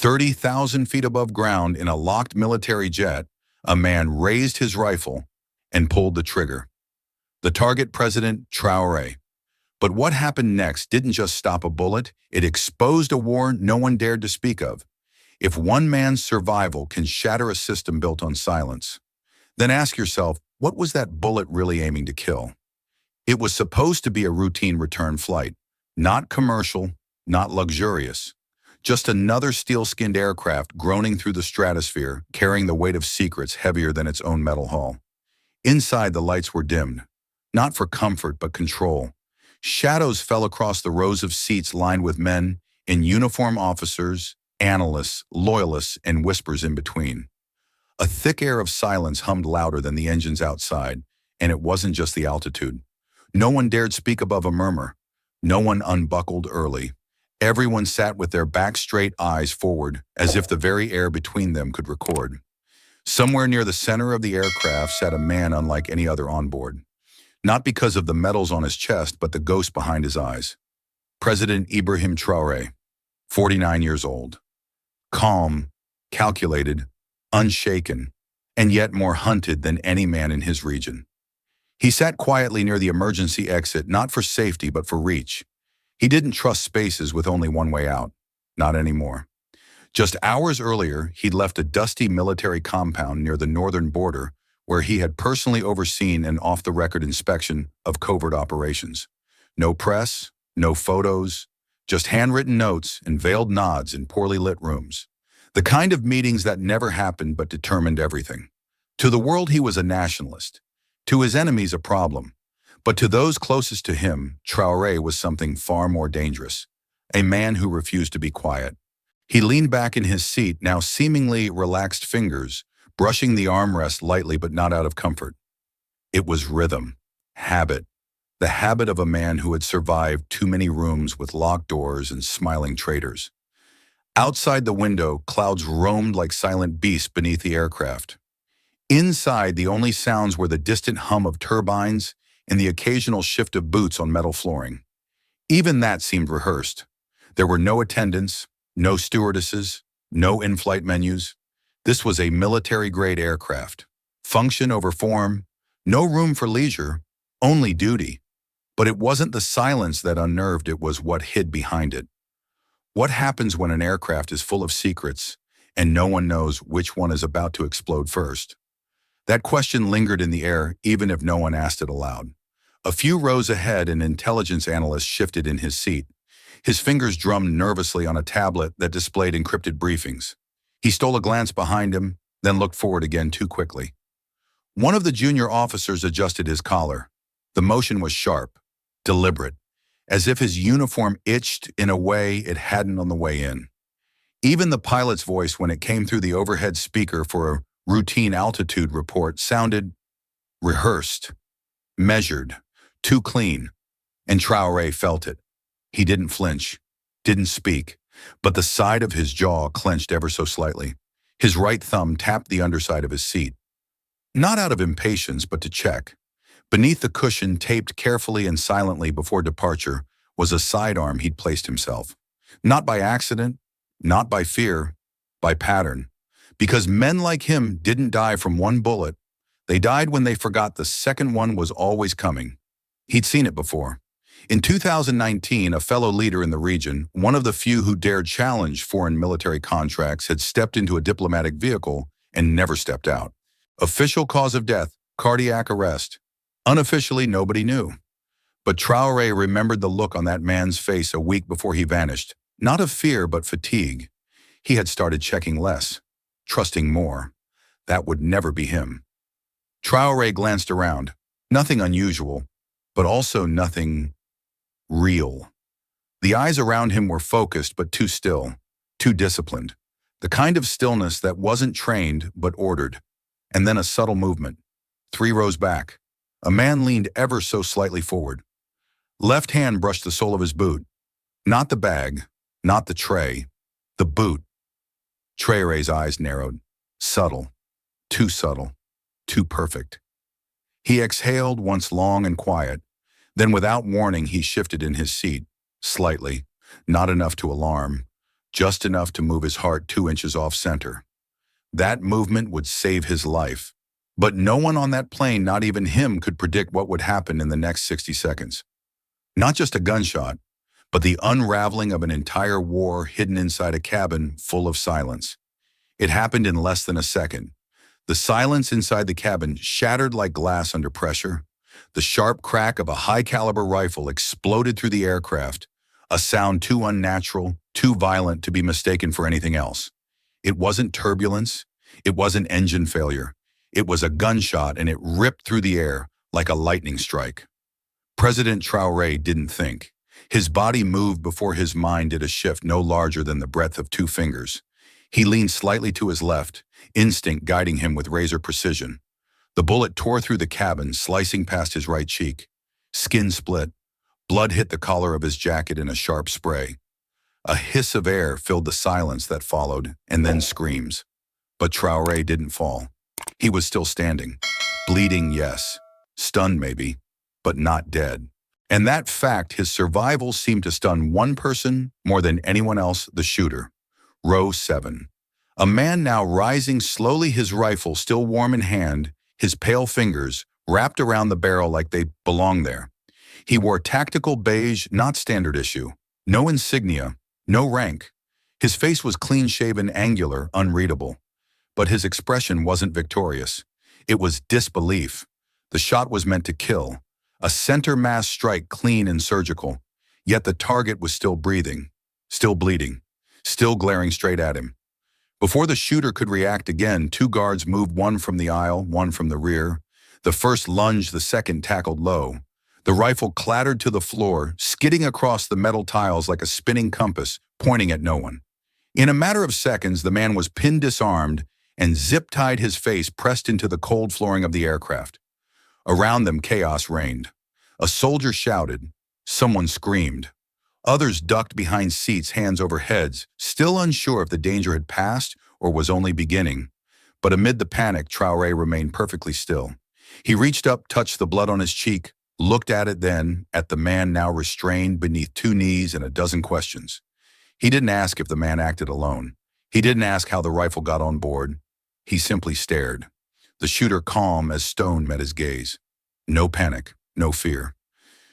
30,000 feet above ground in a locked military jet, a man raised his rifle and pulled the trigger. The target, President Traoré. But what happened next didn't just stop a bullet, it exposed a war no one dared to speak of. If one man's survival can shatter a system built on silence, then ask yourself, what was that bullet really aiming to kill? It was supposed to be a routine return flight, not commercial, not luxurious. Just another steel-skinned aircraft groaning through the stratosphere, carrying the weight of secrets heavier than its own metal hull. Inside, the lights were dimmed, not for comfort but control. Shadows fell across the rows of seats lined with men in uniform, officers, analysts, loyalists, and whispers in between. A thick air of silence hummed louder than the engines outside, and it wasn't just the altitude. No one dared speak above a murmur. No one unbuckled early. Everyone sat with their backs straight, eyes forward, as if the very air between them could record. Somewhere near the center of the aircraft sat a man unlike any other on board. Not because of the medals on his chest, but the ghost behind his eyes. President Ibrahim Traoré, 49 years old. Calm, calculated, unshaken, and yet more hunted than any man in his region. He sat quietly near the emergency exit, not for safety, but for reach. He didn't trust spaces with only one way out. Not anymore. Just hours earlier, he'd left a dusty military compound near the northern border where he had personally overseen an off-the-record inspection of covert operations. No press, no photos, just handwritten notes and veiled nods in poorly lit rooms. The kind of meetings that never happened but determined everything. To the world, he was a nationalist. To his enemies, a problem. But to those closest to him, Traoré was something far more dangerous. A man who refused to be quiet. He leaned back in his seat, now seemingly relaxed fingers, brushing the armrest lightly but not out of comfort. It was rhythm, habit, the habit of a man who had survived too many rooms with locked doors and smiling traitors. Outside the window, clouds roamed like silent beasts beneath the aircraft. Inside, the only sounds were the distant hum of turbines and the occasional shift of boots on metal flooring. Even that seemed rehearsed. There were no attendants, no stewardesses, no in-flight menus. This was a military-grade aircraft. Function over form, no room for leisure, only duty. But it wasn't the silence that unnerved, it was what hid behind it. What happens when an aircraft is full of secrets and no one knows which one is about to explode first? That question lingered in the air even if no one asked it aloud. A few rows ahead, an intelligence analyst shifted in his seat. His fingers drummed nervously on a tablet that displayed encrypted briefings. He stole a glance behind him, then looked forward again too quickly. One of the junior officers adjusted his collar. The motion was sharp, deliberate, as if his uniform itched in a way it hadn't on the way in. Even the pilot's voice, when it came through the overhead speaker for a routine altitude report, sounded rehearsed, measured, too clean, and Traoré felt it. He didn't flinch, didn't speak, but the side of his jaw clenched ever so slightly. His right thumb tapped the underside of his seat. Not out of impatience, but to check. Beneath the cushion, taped carefully and silently before departure, was a sidearm he'd placed himself. Not by accident, not by fear, by pattern. Because men like him didn't die from one bullet. They died when they forgot the second one was always coming. He'd seen it before. In 2019, a fellow leader in the region, one of the few who dared challenge foreign military contracts, had stepped into a diplomatic vehicle and never stepped out. Official cause of death, cardiac arrest. Unofficially, nobody knew. But Traoré remembered the look on that man's face a week before he vanished. Not of fear, but fatigue. He had started checking less, trusting more. That would never be him. Traoré glanced around. Nothing unusual, but also nothing real. The eyes around him were focused but too still, too disciplined. The kind of stillness that wasn't trained but ordered. And then a subtle movement. 3 rows back. A man leaned ever so slightly forward. Left hand brushed the sole of his boot. Not the bag, not the tray, the boot. Traoré's eyes narrowed. Subtle. Too subtle. Too perfect. He exhaled once long and quiet. Then without warning, he shifted in his seat. Slightly. Not enough to alarm. just enough to move his heart 2 inches off center. That movement would save his life. But no one on that plane, not even him, could predict what would happen in the next 60 seconds. Not just a gunshot, but the unraveling of an entire war hidden inside a cabin full of silence. It happened in less than a second. The silence inside the cabin shattered like glass under pressure. The sharp crack of a high-caliber rifle exploded through the aircraft, a sound too unnatural, too violent to be mistaken for anything else. It wasn't turbulence. It wasn't engine failure. It was a gunshot, and it ripped through the air like a lightning strike. President Traoré didn't think. His body moved before his mind did a shift no larger than the breadth of 2 fingers. He leaned slightly to his left, instinct guiding him with razor precision. The bullet tore through the cabin, slicing past his right cheek. Skin split. Blood hit the collar of his jacket in a sharp spray. A hiss of air filled the silence that followed, and then screams. But Traoré didn't fall. He was still standing. Bleeding, yes. Stunned, maybe. But not dead. And that fact, his survival, seemed to stun one person more than anyone else, the shooter. Row 7. A man now rising slowly, his rifle still warm in hand, his pale fingers wrapped around the barrel like they belonged there. He wore tactical beige, not standard issue. No insignia, no rank. His face was clean-shaven, angular, unreadable. But his expression wasn't victorious. It was disbelief. The shot was meant to kill. A center mass strike, clean and surgical. Yet the target was still breathing, still bleeding, still glaring straight at him. Before the shooter could react again, 2 guards moved, one from the aisle, one from the rear. The first lunged, the second tackled low. The rifle clattered to the floor, skidding across the metal tiles like a spinning compass, pointing at no one. In a matter of seconds, the man was pinned, disarmed, and zip-tied, his face pressed into the cold flooring of the aircraft. Around them, chaos reigned. A soldier shouted. Someone screamed. Others ducked behind seats, hands over heads, still unsure if the danger had passed or was only beginning. But amid the panic, Traoré remained perfectly still. He reached up, touched the blood on his cheek, looked at it, then at the man now restrained beneath 2 knees, and a dozen questions. He didn't ask if the man acted alone. He didn't ask how the rifle got on board. He simply stared. The shooter calm as stone met his gaze. No panic, no fear.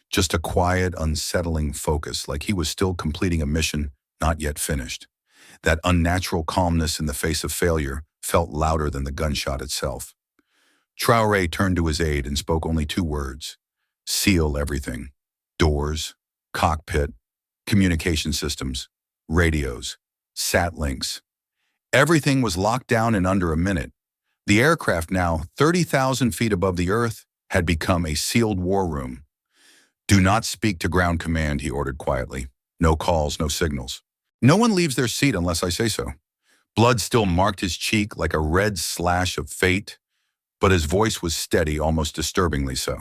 Just a quiet, unsettling focus, like he was still completing a mission not yet finished. That unnatural calmness in the face of failure felt louder than the gunshot itself. Traoré turned to his aide and spoke only 2 words. Seal everything. Doors, cockpit, communication systems, radios, sat links. Everything was locked down in under a minute. The aircraft, now 30,000 feet above the earth, had become a sealed war room. Do not speak to ground command, he ordered quietly. No calls, no signals. No one leaves their seat unless I say so. Blood still marked his cheek like a red slash of fate, but his voice was steady, almost disturbingly so.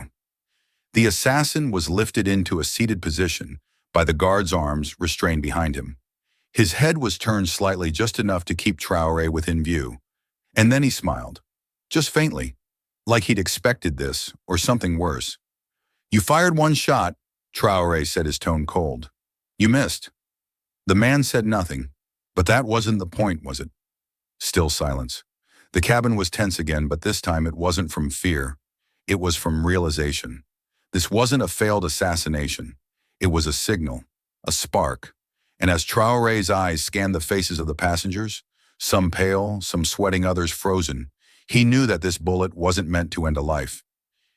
The assassin was lifted into a seated position by the guard's arms restrained behind him. His head was turned slightly, just enough to keep Traoré within view. And then he smiled, just faintly, like he'd expected this or something worse. You fired 1 shot, Traoré said, his tone cold. You missed. The man said nothing, but that wasn't the point, was it? Still silence. The cabin was tense again, but this time it wasn't from fear. It was from realization. This wasn't a failed assassination. It was a signal, a spark. And as Traoré's eyes scanned the faces of the passengers, some pale, some sweating, others frozen, he knew that this bullet wasn't meant to end a life.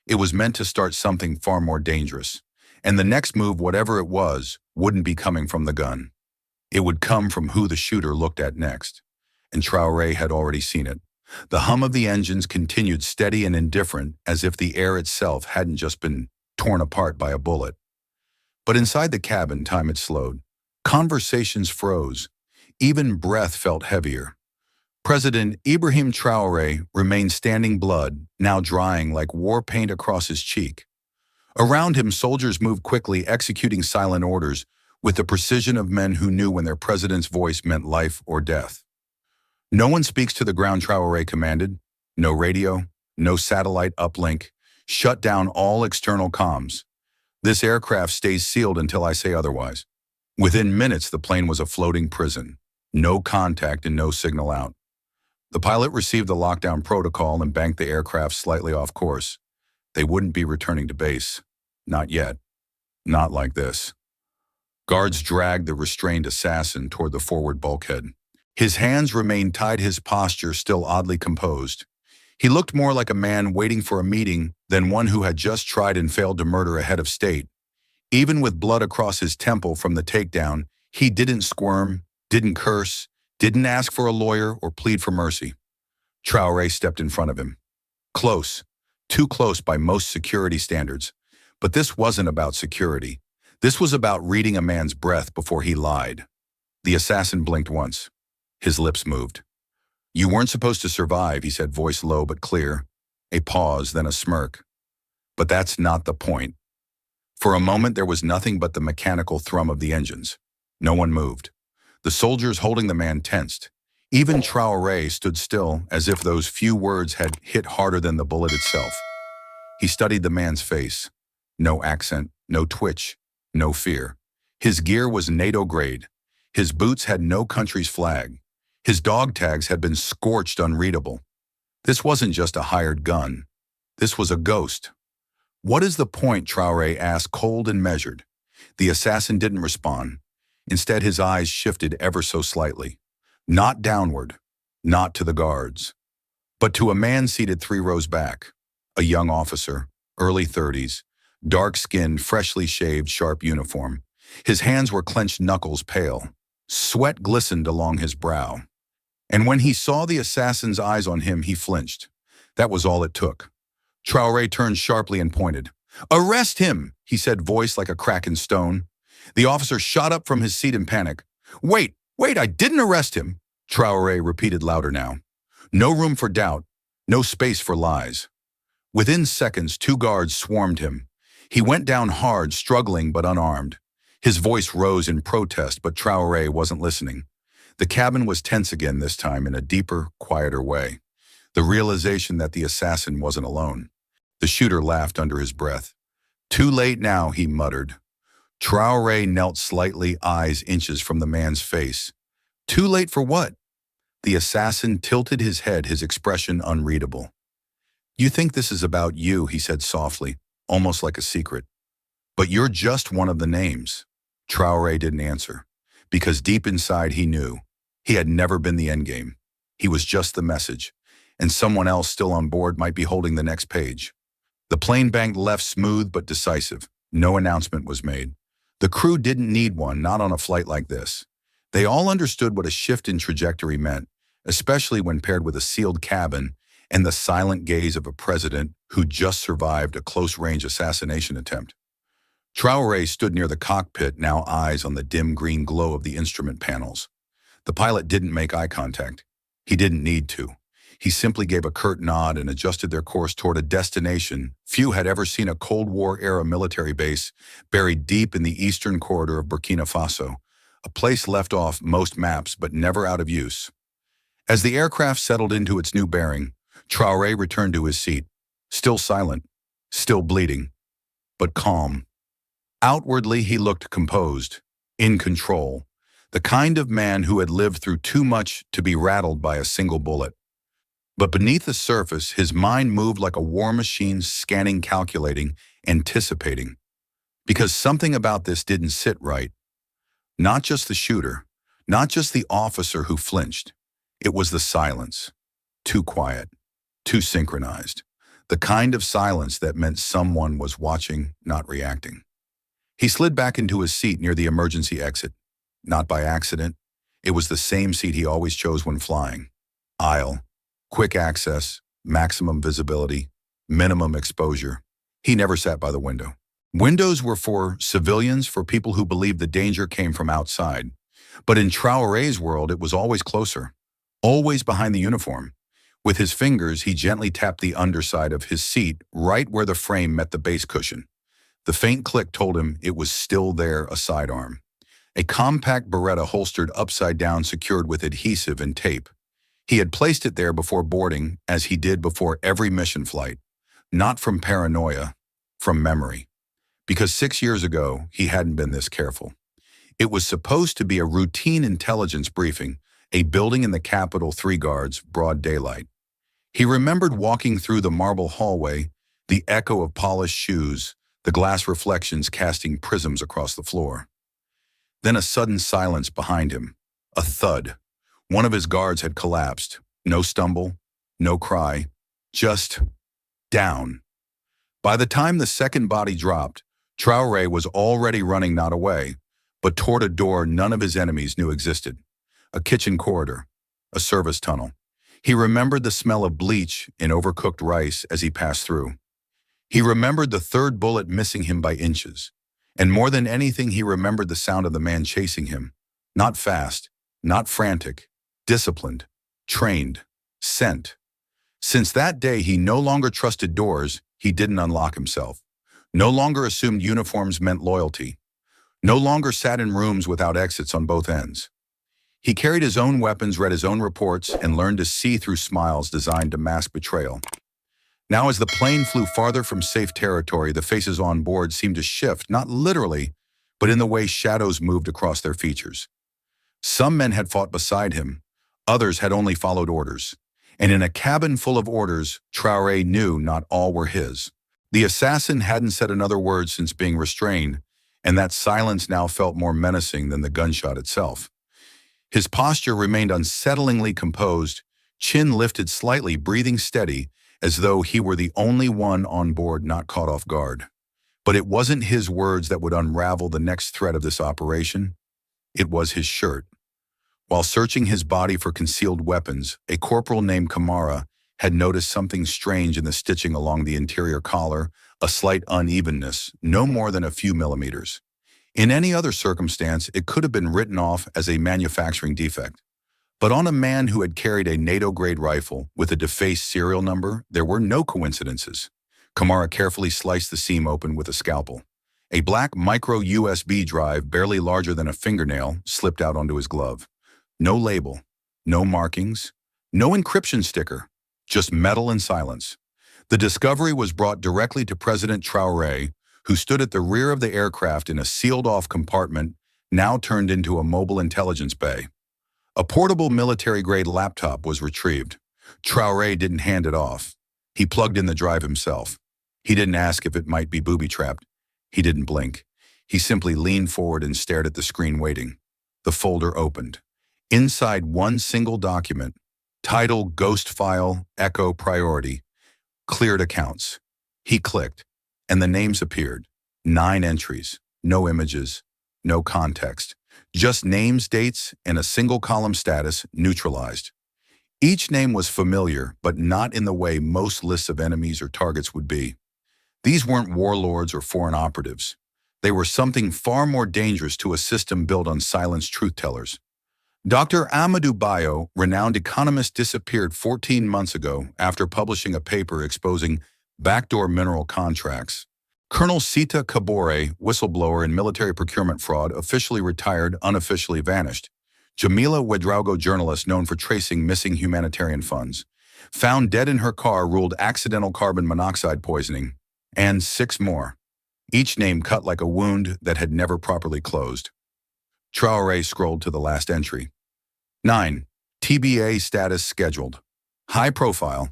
It was meant to start something far more dangerous. And the next move, whatever it was, wouldn't be coming from the gun. It would come from who the shooter looked at next. And Traoré had already seen it. The hum of the engines continued, steady and indifferent, as if the air itself hadn't just been torn apart by a bullet. But inside the cabin, time had slowed. Conversations froze. Even breath felt heavier. President Ibrahim Traoré remained standing, blood now drying like war paint across his cheek. Around him, soldiers moved quickly, executing silent orders with the precision of men who knew when their president's voice meant life or death. No one speaks to the ground, Traoré commanded. No radio, no satellite uplink. Shut down all external comms. This aircraft stays sealed until I say otherwise. Within minutes, the plane was a floating prison. No contact and no signal out. The pilot received the lockdown protocol and banked the aircraft slightly off course. They wouldn't be returning to base. Not yet. Not like this. Guards dragged the restrained assassin toward the forward bulkhead. His hands remained tied, his posture still oddly composed. He looked more like a man waiting for a meeting than one who had just tried and failed to murder a head of state. Even with blood across his temple from the takedown, he didn't squirm, didn't curse, didn't ask for a lawyer or plead for mercy. Traoré stepped in front of him. Close, too close by most security standards. But this wasn't about security. This was about reading a man's breath before he lied. The assassin blinked once. His lips moved. "You weren't supposed to survive," he said, voice low but clear. A pause, then a smirk. "But that's not the point." For a moment there was nothing but the mechanical thrum of the engines. No one moved. The soldiers holding the man tensed. Even Traoré stood still, as if those few words had hit harder than the bullet itself. He studied the man's face. No accent, no twitch, no fear. His gear was NATO grade. His boots had no country's flag. His dog tags had been scorched unreadable. This wasn't just a hired gun. This was a ghost. "What is the point?" Traoré asked, cold and measured. The assassin didn't respond. Instead, his eyes shifted ever so slightly. Not downward, not to the guards, but to a man seated 3 rows back. A young officer, early 30s, dark-skinned, freshly shaved, sharp uniform. His hands were clenched knuckles pale. Sweat glistened along his brow. And when he saw the assassin's eyes on him, he flinched. That was all it took. Traoré turned sharply and pointed. "Arrest him!" he said, voice like a crack in stone. The officer shot up from his seat in panic. Wait, I didn't arrest him," Traoré repeated louder now. No room for doubt, no space for lies. Within seconds, 2 guards swarmed him. He went down hard, struggling but unarmed. His voice rose in protest, but Traoré wasn't listening. The cabin was tense again, this time in a deeper, quieter way. The realization that the assassin wasn't alone. The shooter laughed under his breath. "Too late now," he muttered. Traoré knelt slightly, eyes inches from the man's face. "Too late for what?" The assassin tilted his head, his expression unreadable. "You think this is about you," he said softly, almost like a secret. "But you're just one of the names." Traoré didn't answer, because deep inside he knew. He had never been the endgame. He was just the message, and someone else still on board might be holding the next page. The plane banked left, smooth but decisive. No announcement was made. The crew didn't need one, not on a flight like this. They all understood what a shift in trajectory meant, especially when paired with a sealed cabin and the silent gaze of a president who just survived a close-range assassination attempt. Traoré stood near the cockpit, now eyes on the dim green glow of the instrument panels. The pilot didn't make eye contact. He didn't need to. He simply gave a curt nod and adjusted their course toward a destination few had ever seen: a Cold War-era military base buried deep in the eastern corridor of Burkina Faso, a place left off most maps but never out of use. As the aircraft settled into its new bearing, Traoré returned to his seat, still silent, still bleeding, but calm. Outwardly, he looked composed, in control, the kind of man who had lived through too much to be rattled by a single bullet. But beneath the surface, his mind moved like a war machine, scanning, calculating, anticipating. Because something about this didn't sit right. Not just the shooter, not just the officer who flinched. It was the silence. Too quiet, too synchronized. The kind of silence that meant someone was watching, not reacting. He slid back into his seat near the emergency exit. Not by accident. It was the same seat he always chose when flying. Aisle. Quick access, maximum visibility, minimum exposure. He never sat by the window. Windows were for civilians, for people who believed the danger came from outside. But in Traoré's world, it was always closer, always behind the uniform. With his fingers, he gently tapped the underside of his seat, right where the frame met the base cushion. The faint click told him it was still there, a sidearm. A compact Beretta holstered upside down, secured with adhesive and tape. He had placed it there before boarding, as he did before every mission flight. Not from paranoia, from memory. Because 6 years ago, he hadn't been this careful. It was supposed to be a routine intelligence briefing, a building in the capital, 3 guards, broad daylight. He remembered walking through the marble hallway, the echo of polished shoes, the glass reflections casting prisms across the floor. Then a sudden silence behind him. A thud. One of his guards had collapsed. No stumble, no cry, just down. By the time the second body dropped, Traoré was already running not away, but toward a door none of his enemies knew existed. A kitchen corridor, a service tunnel. He remembered the smell of bleach in overcooked rice as he passed through. He remembered the third bullet missing him by inches. And more than anything, he remembered the sound of the man chasing him. Not fast, not frantic, disciplined, trained, sent. Since that day, he no longer trusted doors he didn't unlock himself. No longer assumed uniforms meant loyalty. No longer sat in rooms without exits on both ends. He carried his own weapons, read his own reports, and learned to see through smiles designed to mask betrayal. Now, as the plane flew farther from safe territory, the faces on board seemed to shift, not literally, but in the way shadows moved across their features. Some men had fought beside him, others had only followed orders. And in a cabin full of orders, Traoré knew not all were his. The assassin hadn't said another word since being restrained, and that silence now felt more menacing than the gunshot itself. His posture remained unsettlingly composed, chin lifted slightly, breathing steady, as though he were the only one on board not caught off guard. But it wasn't his words that would unravel the next thread of this operation. It was his shirt. While searching his body for concealed weapons, a corporal named Kamara had noticed something strange in the stitching along the interior collar, a slight unevenness, no more than a few millimeters. In any other circumstance, it could have been written off as a manufacturing defect. But on a man who had carried a NATO-grade rifle with a defaced serial number, there were no coincidences. Kamara carefully sliced the seam open with a scalpel. A black micro USB drive, barely larger than a fingernail, slipped out onto his glove. No label, no markings, no encryption sticker, just metal and silence. The discovery was brought directly to President Traoré, who stood at the rear of the aircraft in a sealed-off compartment now turned into a mobile intelligence bay. A portable military-grade laptop was retrieved. Traoré didn't hand it off. He plugged in the drive himself. He didn't ask if it might be booby-trapped. He didn't blink. He simply leaned forward and stared at the screen, waiting. The folder opened. Inside one single document, title Ghost File Echo Priority, cleared accounts. He clicked, and the names appeared. 9 entries, no images, no context. Just names, dates, and a single column status neutralized. Each name was familiar, but not in the way most lists of enemies or targets would be. These weren't warlords or foreign operatives. They were something far more dangerous to a system built on silenced truth-tellers. Dr. Amadou Bayo, renowned economist, disappeared 14 months ago after publishing a paper exposing backdoor mineral contracts. Colonel Sita Kabore, whistleblower in military procurement fraud, officially retired, unofficially vanished. Jamila Ouedraogo, journalist known for tracing missing humanitarian funds, found dead in her car, ruled accidental carbon monoxide poisoning, and 6 more, each name cut like a wound that had never properly closed. Traoré scrolled to the last entry. 9. TBA status scheduled. High profile.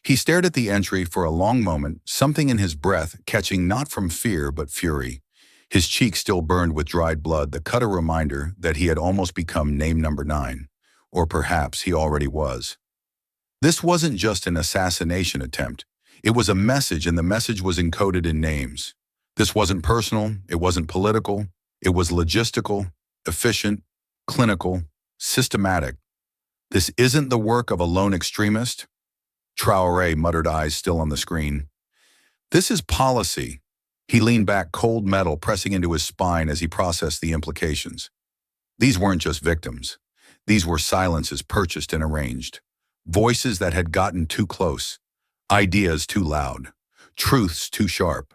He stared at the entry for a long moment, something in his breath catching not from fear but fury. His cheek still burned with dried blood, the cut a reminder that he had almost become name number 9. Or perhaps he already was. This wasn't just an assassination attempt. It was a message, and the message was encoded in names. This wasn't personal, it wasn't political, it was logistical, efficient, clinical, systematic. This isn't the work of a lone extremist. Traoré muttered, eyes still on the screen. This is policy. He leaned back, cold metal pressing into his spine as he processed the implications. These weren't just victims. These were silences purchased and arranged. Voices that had gotten too close. Ideas too loud. Truths too sharp.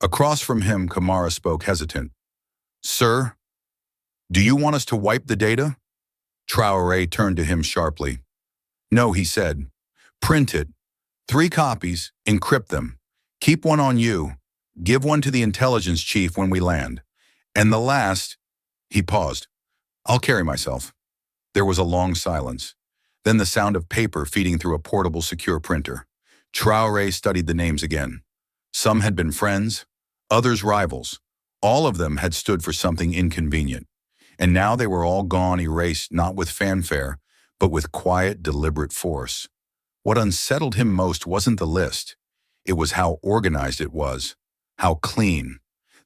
Across from him, Kamara spoke, hesitant. Sir, do you want us to wipe the data? Traoré turned to him sharply. No, he said. Print it. 3 copies, encrypt them. Keep one on you. Give one to the intelligence chief when we land. And the last, he paused. I'll carry myself. There was a long silence. Then the sound of paper feeding through a portable secure printer. Traoré studied the names again. Some had been friends, others rivals. All of them had stood for something inconvenient. And now they were all gone, erased, not with fanfare, but with quiet, deliberate force. What unsettled him most wasn't the list. It was how organized it was, how clean.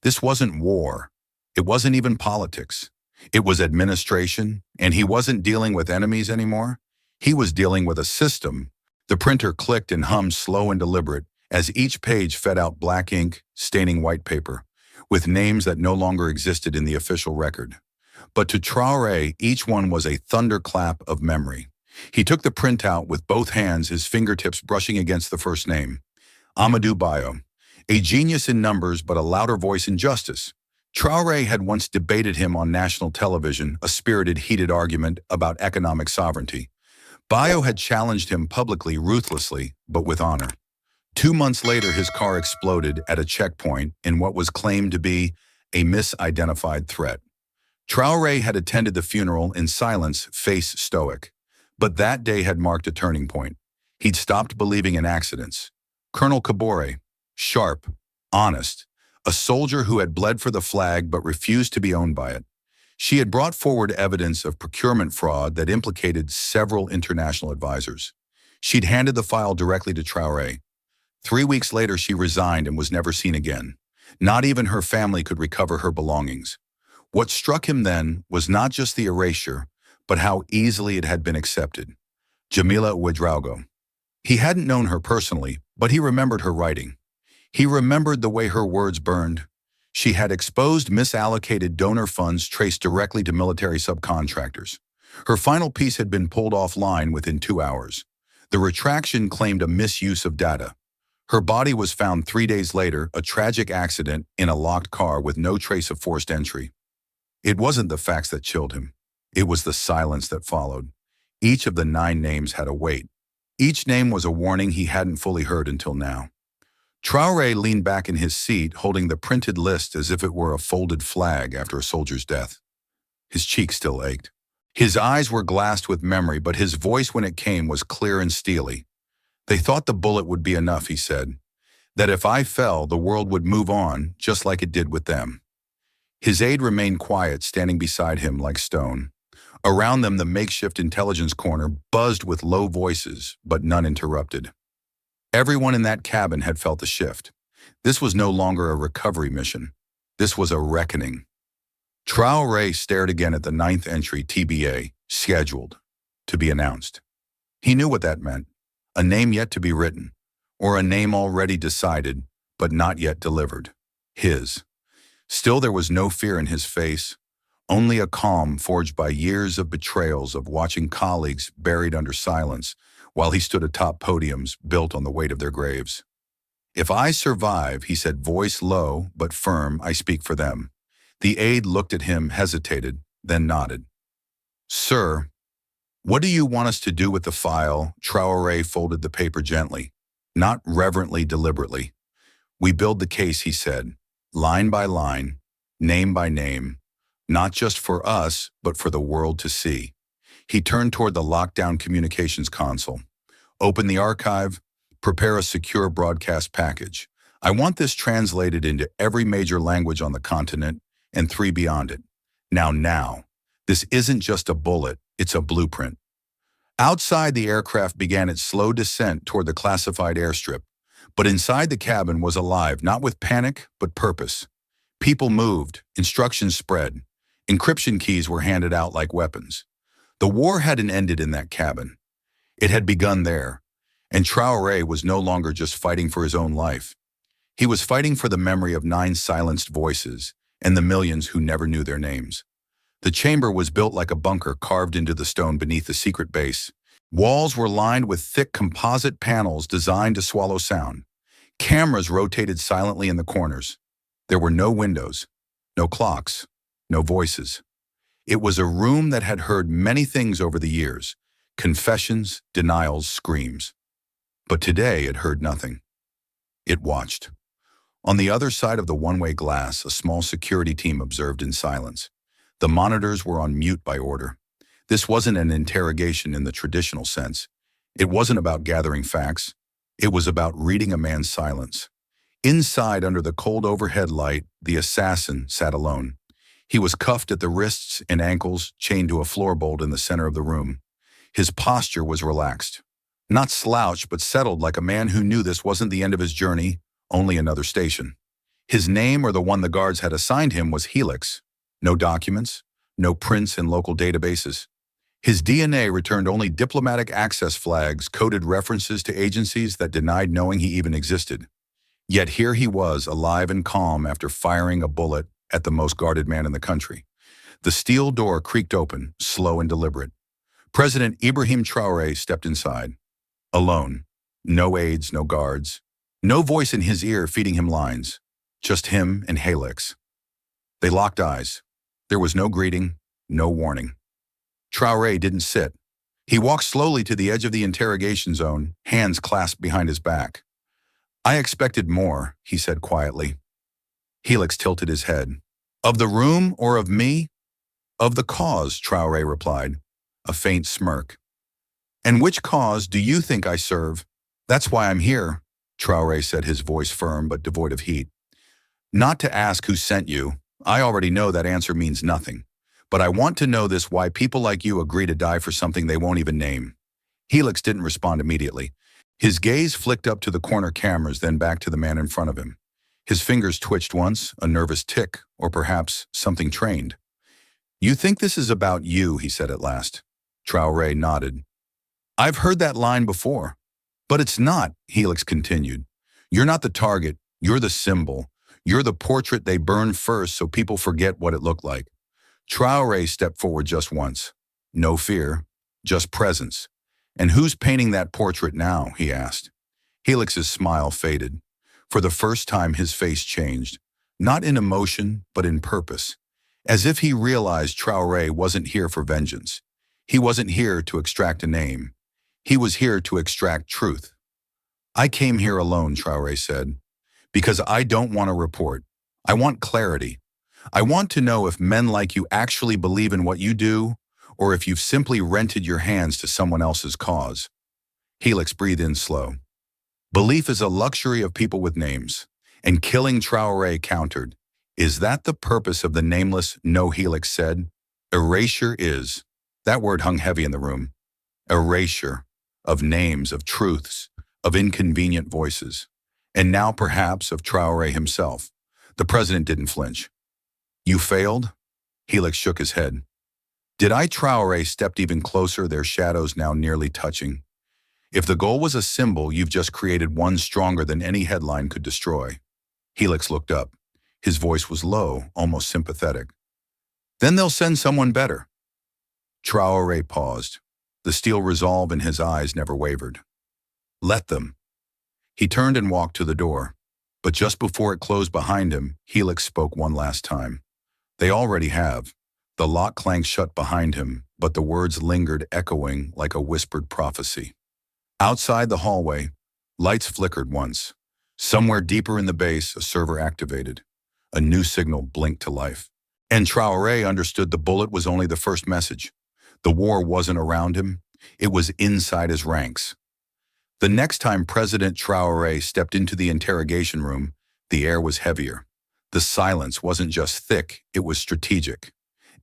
This wasn't war. It wasn't even politics. It was administration, and he wasn't dealing with enemies anymore. He was dealing with a system. The printer clicked and hummed slow and deliberate as each page fed out black ink, staining white paper, with names that no longer existed in the official record. But to Traoré, each one was a thunderclap of memory. He took the printout with both hands, his fingertips brushing against the first name. Amadou Bayo, a genius in numbers but a louder voice in justice. Traoré had once debated him on national television, a spirited, heated argument about economic sovereignty. Bayo had challenged him publicly, ruthlessly, but with honor. 2 months later, his car exploded at a checkpoint in what was claimed to be a misidentified threat. Traoré had attended the funeral in silence, face stoic. But that day had marked a turning point. He'd stopped believing in accidents. Colonel Kabore, sharp, honest, a soldier who had bled for the flag but refused to be owned by it. She had brought forward evidence of procurement fraud that implicated several international advisors. She'd handed the file directly to Traoré. 3 weeks later, she resigned and was never seen again. Not even her family could recover her belongings. What struck him then was not just the erasure, but how easily it had been accepted. Jamila Ouedraogo. He hadn't known her personally, but he remembered her writing. He remembered the way her words burned. She had exposed misallocated donor funds traced directly to military subcontractors. Her final piece had been pulled offline within 2 hours. The retraction claimed a misuse of data. Her body was found 3 days later, a tragic accident in a locked car with no trace of forced entry. It wasn't the facts that chilled him. It was the silence that followed. Each of the 9 names had a weight. Each name was a warning he hadn't fully heard until now. Traoré leaned back in his seat, holding the printed list as if it were a folded flag after a soldier's death. His cheek still ached. His eyes were glassed with memory, but his voice when it came was clear and steely. They thought the bullet would be enough, he said. That if I fell, the world would move on, just like it did with them. His aide remained quiet, standing beside him like stone. Around them, the makeshift intelligence corner buzzed with low voices, but none interrupted. Everyone in that cabin had felt the shift. This was no longer a recovery mission. This was a reckoning. Traoré stared again at the 9th entry, TBA, scheduled, to be announced. He knew what that meant. A name yet to be written, or a name already decided, but not yet delivered. His. Still, there was no fear in his face, only a calm forged by years of betrayals of watching colleagues buried under silence while he stood atop podiums built on the weight of their graves. If I survive, he said, voice low but firm, I speak for them. The aide looked at him, hesitated, then nodded. Sir, what do you want us to do with the file? Traoré folded the paper gently, not reverently, deliberately. We build the case, he said, line by line, name by name, not just for us, but for the world to see. He turned toward the lockdown communications console. Open the archive, prepare a secure broadcast package. I want this translated into every major language on the continent and 3 beyond it. Now. This isn't just a bullet, it's a blueprint. Outside, the aircraft began its slow descent toward the classified airstrip. But inside the cabin was alive, not with panic, but purpose. People moved, instructions spread, encryption keys were handed out like weapons. The war hadn't ended in that cabin. It had begun there, and Traoré was no longer just fighting for his own life. He was fighting for the memory of 9 silenced voices and the millions who never knew their names. The chamber was built like a bunker carved into the stone beneath the secret base. Walls were lined with thick composite panels designed to swallow sound. Cameras rotated silently in the corners. There were no windows, no clocks, no voices. It was a room that had heard many things over the years, confessions, denials, screams. But today it heard nothing. It watched. On the other side of the one-way glass, a small security team observed in silence. The monitors were on mute by order. This wasn't an interrogation in the traditional sense. It wasn't about gathering facts. It was about reading a man's silence. Inside, under the cold overhead light, the assassin sat alone. He was cuffed at the wrists and ankles, chained to a floorbolt in the center of the room. His posture was relaxed. Not slouched, but settled like a man who knew this wasn't the end of his journey, only another station. His name, or the one the guards had assigned him, was Helix. No documents, no prints in local databases. His DNA returned only diplomatic access flags, coded references to agencies that denied knowing he even existed. Yet here he was, alive and calm after firing a bullet at the most guarded man in the country. The steel door creaked open, slow and deliberate. President Ibrahim Traoré stepped inside. Alone. No aides, no guards. No voice in his ear feeding him lines. Just him and Helix. They locked eyes. There was no greeting, no warning. Traoré didn't sit. He walked slowly to the edge of the interrogation zone, hands clasped behind his back. "I expected more," he said quietly. Helix tilted his head. "Of the room or of me?" "Of the cause," Traoré replied, a faint smirk. "And which cause do you think I serve?" "That's why I'm here," Traoré said, his voice firm but devoid of heat. "Not to ask who sent you. I already know that answer means nothing. But I want to know this: why people like you agree to die for something they won't even name." Helix didn't respond immediately. His gaze flicked up to the corner cameras, then back to the man in front of him. His fingers twitched once, a nervous tick, or perhaps something trained. "You think this is about you," he said at last. Traoré nodded. "I've heard that line before." "But it's not," Helix continued. "You're not the target. You're the symbol. You're the portrait they burn first so people forget what it looked like." Traoré stepped forward just once. No fear, just presence. "And who's painting that portrait now?" he asked. Helix's smile faded. For the first time, his face changed. Not in emotion, but in purpose. As if he realized Traoré wasn't here for vengeance. He wasn't here to extract a name. He was here to extract truth. "I came here alone," Traoré said, "because I don't want a report. I want clarity. I want to know if men like you actually believe in what you do, or if you've simply rented your hands to someone else's cause." Helix breathed in slow. "Belief is a luxury of people with names." And killing Traoré countered. "Is that the purpose of the nameless?" "No," Helix said. "Erasure is." That word hung heavy in the room. Erasure. Of names, of truths, of inconvenient voices. And now perhaps of Traoré himself. The president didn't flinch. "You failed?" Helix shook his head. "Did I?" Traoré stepped even closer, their shadows now nearly touching. "If the goal was a symbol, you've just created one stronger than any headline could destroy." Helix looked up. His voice was low, almost sympathetic. "Then they'll send someone better." Traoré paused. The steel resolve in his eyes never wavered. "Let them." He turned and walked to the door. But just before it closed behind him, Helix spoke one last time. "They already have." The lock clanged shut behind him, but the words lingered, echoing like a whispered prophecy. Outside the hallway, lights flickered once. Somewhere deeper in the base, a server activated. A new signal blinked to life. And Traoré understood the bullet was only the first message. The war wasn't around him. It was inside his ranks. The next time President Traoré stepped into the interrogation room, the air was heavier. The silence wasn't just thick, it was strategic.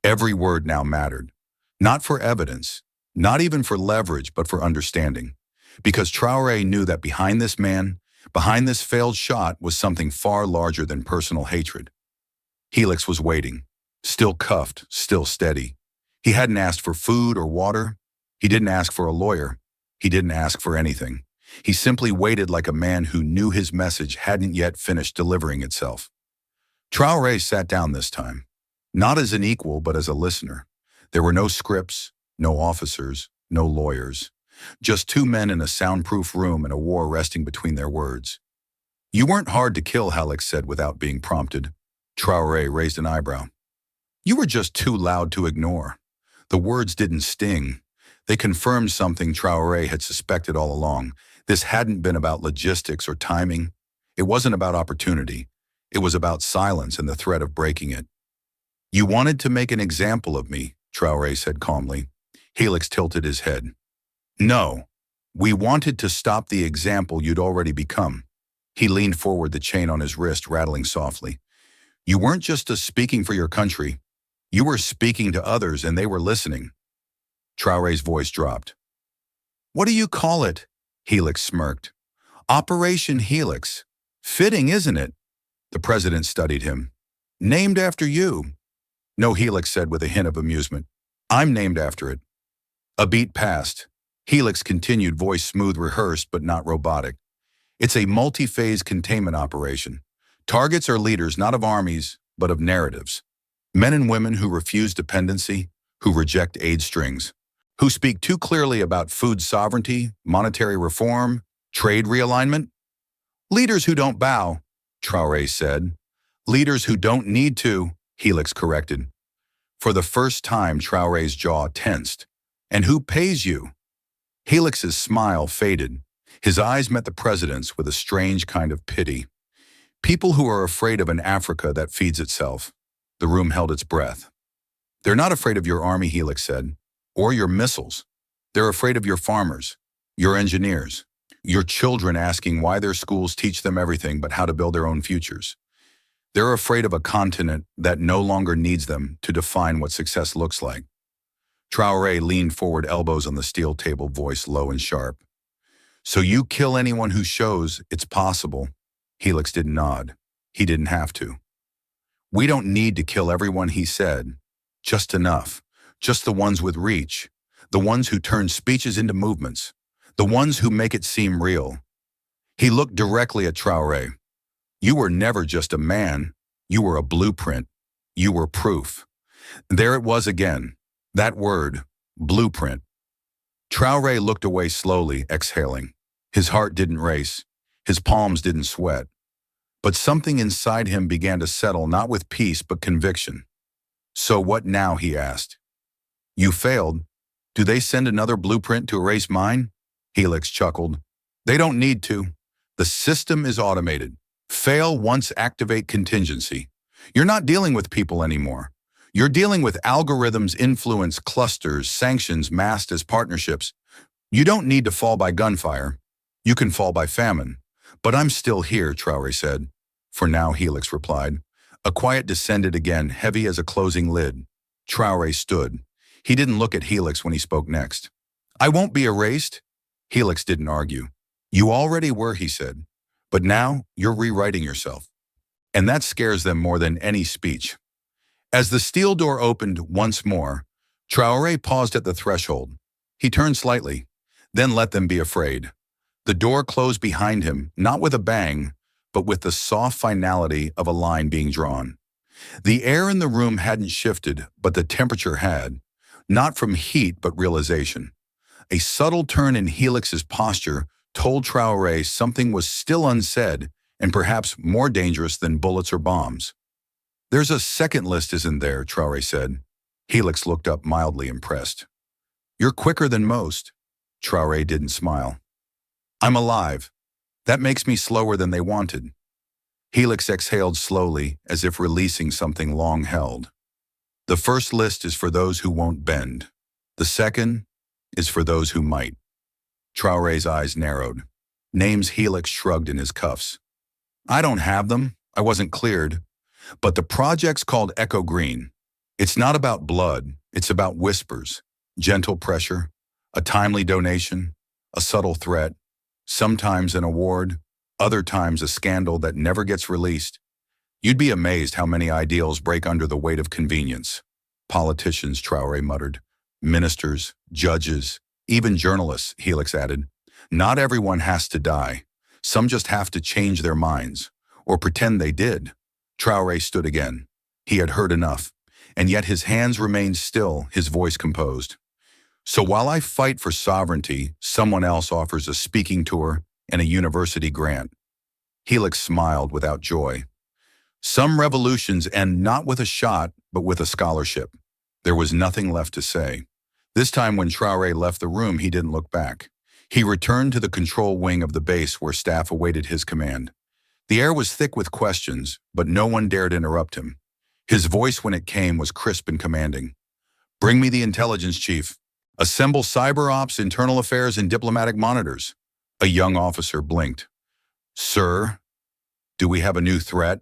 Every word now mattered. Not for evidence, not even for leverage, but for understanding. Because Traoré knew that behind this man, behind this failed shot, was something far larger than personal hatred. Helix was waiting, still cuffed, still steady. He hadn't asked for food or water. He didn't ask for a lawyer. He didn't ask for anything. He simply waited like a man who knew his message hadn't yet finished delivering itself. Traoré sat down this time, not as an equal, but as a listener. There were no scripts, no officers, no lawyers. Just two men in a soundproof room and a war resting between their words. "You weren't hard to kill," Helix said without being prompted. Traoré raised an eyebrow. "You were just too loud to ignore." The words didn't sting. They confirmed something Traoré had suspected all along. This hadn't been about logistics or timing. It wasn't about opportunity. It was about silence and the threat of breaking it. "You wanted to make an example of me," Traoré said calmly. Helix tilted his head. No, we wanted to stop the example you'd already become. He leaned forward, the chain on his wrist rattling softly. You weren't just speaking for your country. You were speaking to others and they were listening. Traore's voice dropped. What do you call it? Helix smirked. Operation Helix. Fitting, isn't it? The president studied him. Named after you. No, Helix said with a hint of amusement. I'm named after it. A beat passed. Helix continued, voice smooth, rehearsed, but not robotic. It's a multi-phase containment operation. Targets are leaders not of armies, but of narratives. Men and women who refuse dependency, who reject aid strings, who speak too clearly about food sovereignty, monetary reform, trade realignment. Leaders who don't bow, Traore said. Leaders who don't need to, Helix corrected. For the first time, Traore's jaw tensed. And who pays you? Helix's smile faded. His eyes met the president's with a strange kind of pity. People who are afraid of an Africa that feeds itself. The room held its breath. They're not afraid of your army, Helix said, or your missiles. They're afraid of your farmers, your engineers, your children asking why their schools teach them everything but how to build their own futures. They're afraid of a continent that no longer needs them to define what success looks like. Traore leaned forward, elbows on the steel table, voice low and sharp. So you kill anyone who shows it's possible. Helix didn't nod. He didn't have to. We don't need to kill everyone, he said. Just enough. Just the ones with reach. The ones who turn speeches into movements. The ones who make it seem real. He looked directly at Traore. You were never just a man. You were a blueprint. You were proof. There it was again. That word, blueprint. Traore looked away slowly, exhaling. His heart didn't race. His palms didn't sweat. But something inside him began to settle, not with peace, but conviction. So what now, he asked. You failed. Do they send another blueprint to erase mine? Helix chuckled. They don't need to. The system is automated. Fail once, activate contingency. You're not dealing with people anymore. You're dealing with algorithms, influence, clusters, sanctions masked as partnerships. You don't need to fall by gunfire. You can fall by famine. But I'm still here, Traore said. For now, Helix replied. A quiet descended again, heavy as a closing lid. Traore stood. He didn't look at Helix when he spoke next. I won't be erased. Helix didn't argue. You already were, he said. But now you're rewriting yourself. And that scares them more than any speech. As the steel door opened once more, Traore paused at the threshold. He turned slightly, then let them be afraid. The door closed behind him, not with a bang, but with the soft finality of a line being drawn. The air in the room hadn't shifted, but the temperature had, not from heat but realization. A subtle turn in Helix's posture told Traore something was still unsaid and perhaps more dangerous than bullets or bombs. There's a second list, isn't there? Traore said. Helix looked up, mildly impressed. You're quicker than most. Traore didn't smile. I'm alive. That makes me slower than they wanted. Helix exhaled slowly, as if releasing something long held. The first list is for those who won't bend. The second is for those who might. Traore's eyes narrowed. Names Helix shrugged in his cuffs. I don't have them. I wasn't cleared. But the project's called Echo Green. It's not about blood. It's about whispers, gentle pressure, a timely donation, a subtle threat, sometimes an award, other times a scandal that never gets released. You'd be amazed how many ideals break under the weight of convenience. Politicians, Traore muttered. Ministers, judges, even journalists, Helix added. Not everyone has to die. Some just have to change their minds, or pretend they did. Traore stood again. He had heard enough, and yet his hands remained still, his voice composed. So while I fight for sovereignty, someone else offers a speaking tour and a university grant. Helix smiled without joy. Some revolutions end not with a shot, but with a scholarship. There was nothing left to say. This time when Traore left the room, he didn't look back. He returned to the control wing of the base where staff awaited his command. The air was thick with questions, but no one dared interrupt him. His voice, when it came, was crisp and commanding. Bring me the intelligence chief. Assemble cyber ops, internal affairs, and diplomatic monitors. A young officer blinked. Sir, do we have a new threat?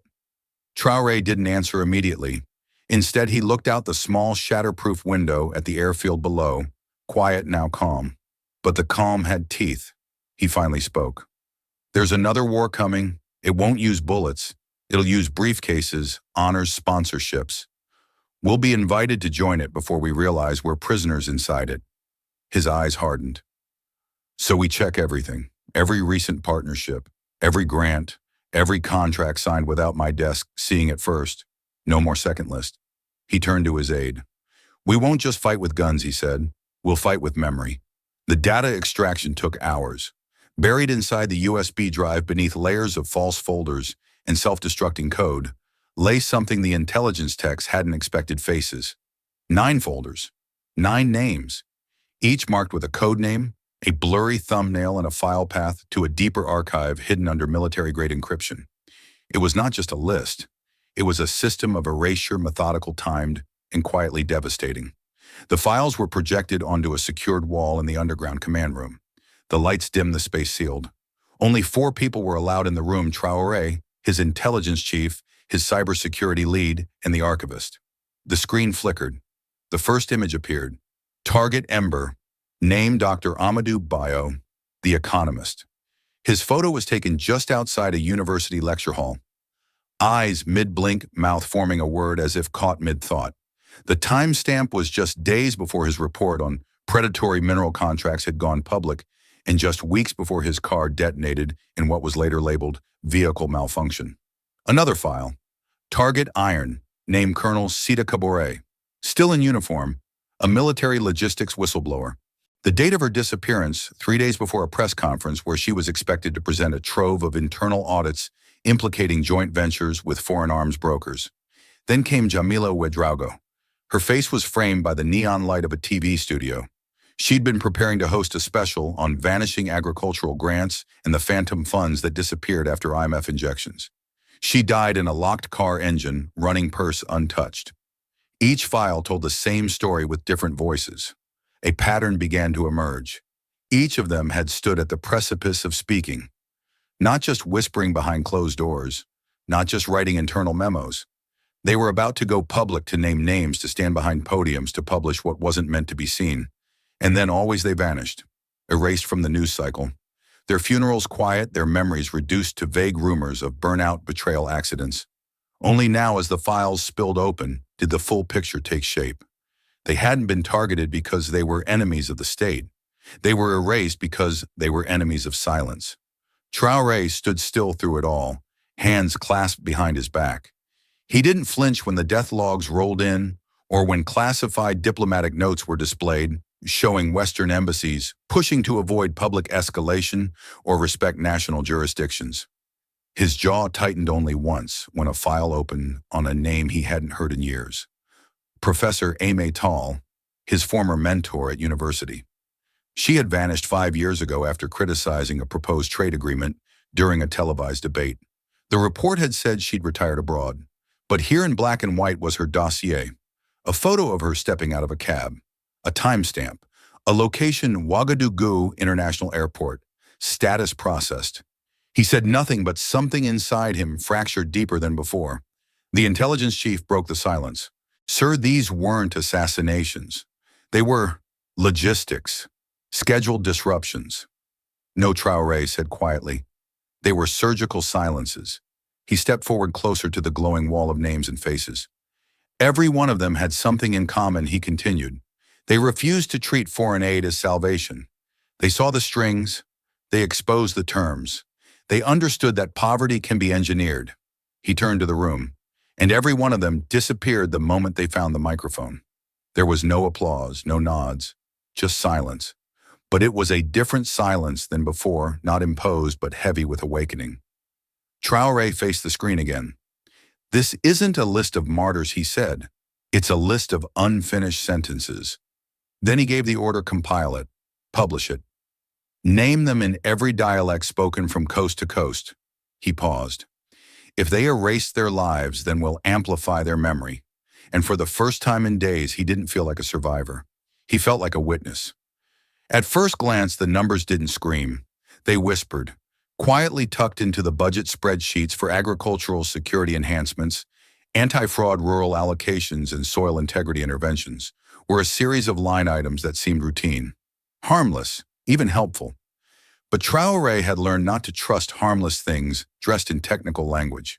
Traoré didn't answer immediately. Instead, he looked out the small shatterproof window at the airfield below, quiet now calm. But the calm had teeth. He finally spoke. There's another war coming. It won't use bullets. It'll use briefcases, honors, sponsorships. We'll be invited to join it before we realize we're prisoners inside it. His eyes hardened. So we check everything, every recent partnership, every grant, every contract signed without my desk seeing it first. No more second list. He turned to his aide. We won't just fight with guns, he said. We'll fight with memory. The data extraction took hours. Buried inside the USB drive beneath layers of false folders and self-destructing code, lay something the intelligence techs hadn't expected: faces. 9 folders, 9 names, each marked with a code name, a blurry thumbnail, and a file path to a deeper archive hidden under military-grade encryption. It was not just a list. It was a system of erasure, methodical, timed, and quietly devastating. The files were projected onto a secured wall in the underground command room. The lights dimmed, the space sealed. Only 4 people were allowed in the room: Traoré, his intelligence chief, his cybersecurity lead, and the archivist. The screen flickered. The first image appeared. Target Ember. Name Dr. Amadou Bio, The Economist. His photo was taken just outside a university lecture hall. Eyes mid-blink, mouth forming a word as if caught mid-thought. The timestamp was just days before his report on predatory mineral contracts had gone public, and just weeks before his car detonated in what was later labeled vehicle malfunction. Another file. Target Iron. Name Colonel Sita Kabore. Still in uniform, a military logistics whistleblower. The date of her disappearance, 3 days before a press conference where she was expected to present a trove of internal audits implicating joint ventures with foreign arms brokers. Then came Jamila Ouedraogo. Her face was framed by the neon light of a TV studio. She'd been preparing to host a special on vanishing agricultural grants and the phantom funds that disappeared after IMF injections. She died in a locked car engine, running purse untouched. Each file told the same story with different voices. A pattern began to emerge. Each of them had stood at the precipice of speaking. Not just whispering behind closed doors, not just writing internal memos. They were about to go public, to name names, to stand behind podiums, to publish what wasn't meant to be seen. And then always they vanished, erased from the news cycle. Their funerals quiet, their memories reduced to vague rumors of burnout, betrayal, accidents. Only now, as the files spilled open, did the full picture take shape. They hadn't been targeted because they were enemies of the state. They were erased because they were enemies of silence. Traoré stood still through it all, hands clasped behind his back. He didn't flinch when the death logs rolled in or when classified diplomatic notes were displayed, showing Western embassies pushing to avoid public escalation or respect national jurisdictions. His jaw tightened only once when a file opened on a name he hadn't heard in years. Professor Aimé Tal, his former mentor at university. She had vanished 5 years ago after criticizing a proposed trade agreement during a televised debate. The report had said she'd retired abroad, but here in black and white was her dossier. A photo of her stepping out of a cab, a timestamp, a location: Ouagadougou International Airport, status processed. He said nothing, but something inside him fractured deeper than before. The intelligence chief broke the silence. Sir, these weren't assassinations. They were logistics, scheduled disruptions. No, Traoré said quietly. They were surgical silences. He stepped forward closer to the glowing wall of names and faces. Every one of them had something in common, he continued. They refused to treat foreign aid as salvation. They saw the strings. They exposed the terms. They understood that poverty can be engineered. He turned to the room, and every one of them disappeared the moment they found the microphone. There was no applause, no nods, just silence. But it was a different silence than before, not imposed but heavy with awakening. Traoré faced the screen again. This isn't a list of martyrs, he said. It's a list of unfinished sentences. Then he gave the order: compile it, publish it. Name them in every dialect spoken from coast to coast. He paused. If they erase their lives, then we'll amplify their memory. And for the first time in days, he didn't feel like a survivor. He felt like a witness. At first glance, the numbers didn't scream. They whispered. Quietly tucked into the budget spreadsheets for agricultural security enhancements, anti-fraud rural allocations, and soil integrity interventions were a series of line items that seemed routine, harmless, even helpful. But Traoré had learned not to trust harmless things dressed in technical language.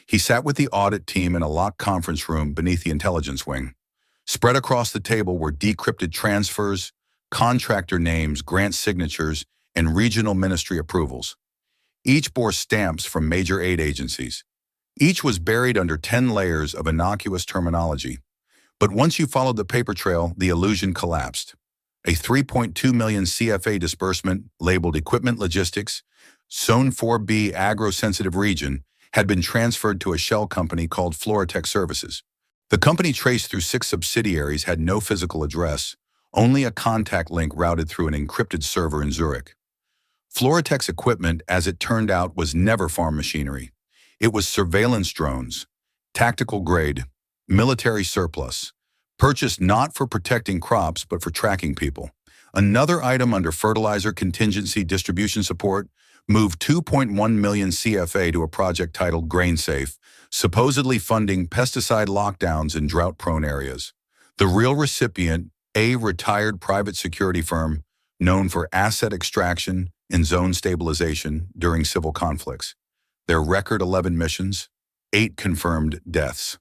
He sat with the audit team in a locked conference room beneath the intelligence wing. Spread across the table were decrypted transfers, contractor names, grant signatures, and regional ministry approvals. Each bore stamps from major aid agencies. Each was buried under 10 layers of innocuous terminology. But once you followed the paper trail, the illusion collapsed. A 3.2 million CFA disbursement labeled Equipment Logistics, Zone 4B Agro-Sensitive Region, had been transferred to a shell company called Floratech Services. The company traced through 6 subsidiaries had no physical address, only a contact link routed through an encrypted server in Zurich. Floratech's equipment, as it turned out, was never farm machinery. It was surveillance drones, tactical grade, military surplus, purchased not for protecting crops but for tracking people. Another item under fertilizer contingency distribution support moved 2.1 million CFA to a project titled Grain Safe, supposedly funding pesticide lockdowns in drought-prone areas. The real recipient, a retired private security firm known for asset extraction and zone stabilization during civil conflicts. Their record 11 missions, 8 confirmed deaths.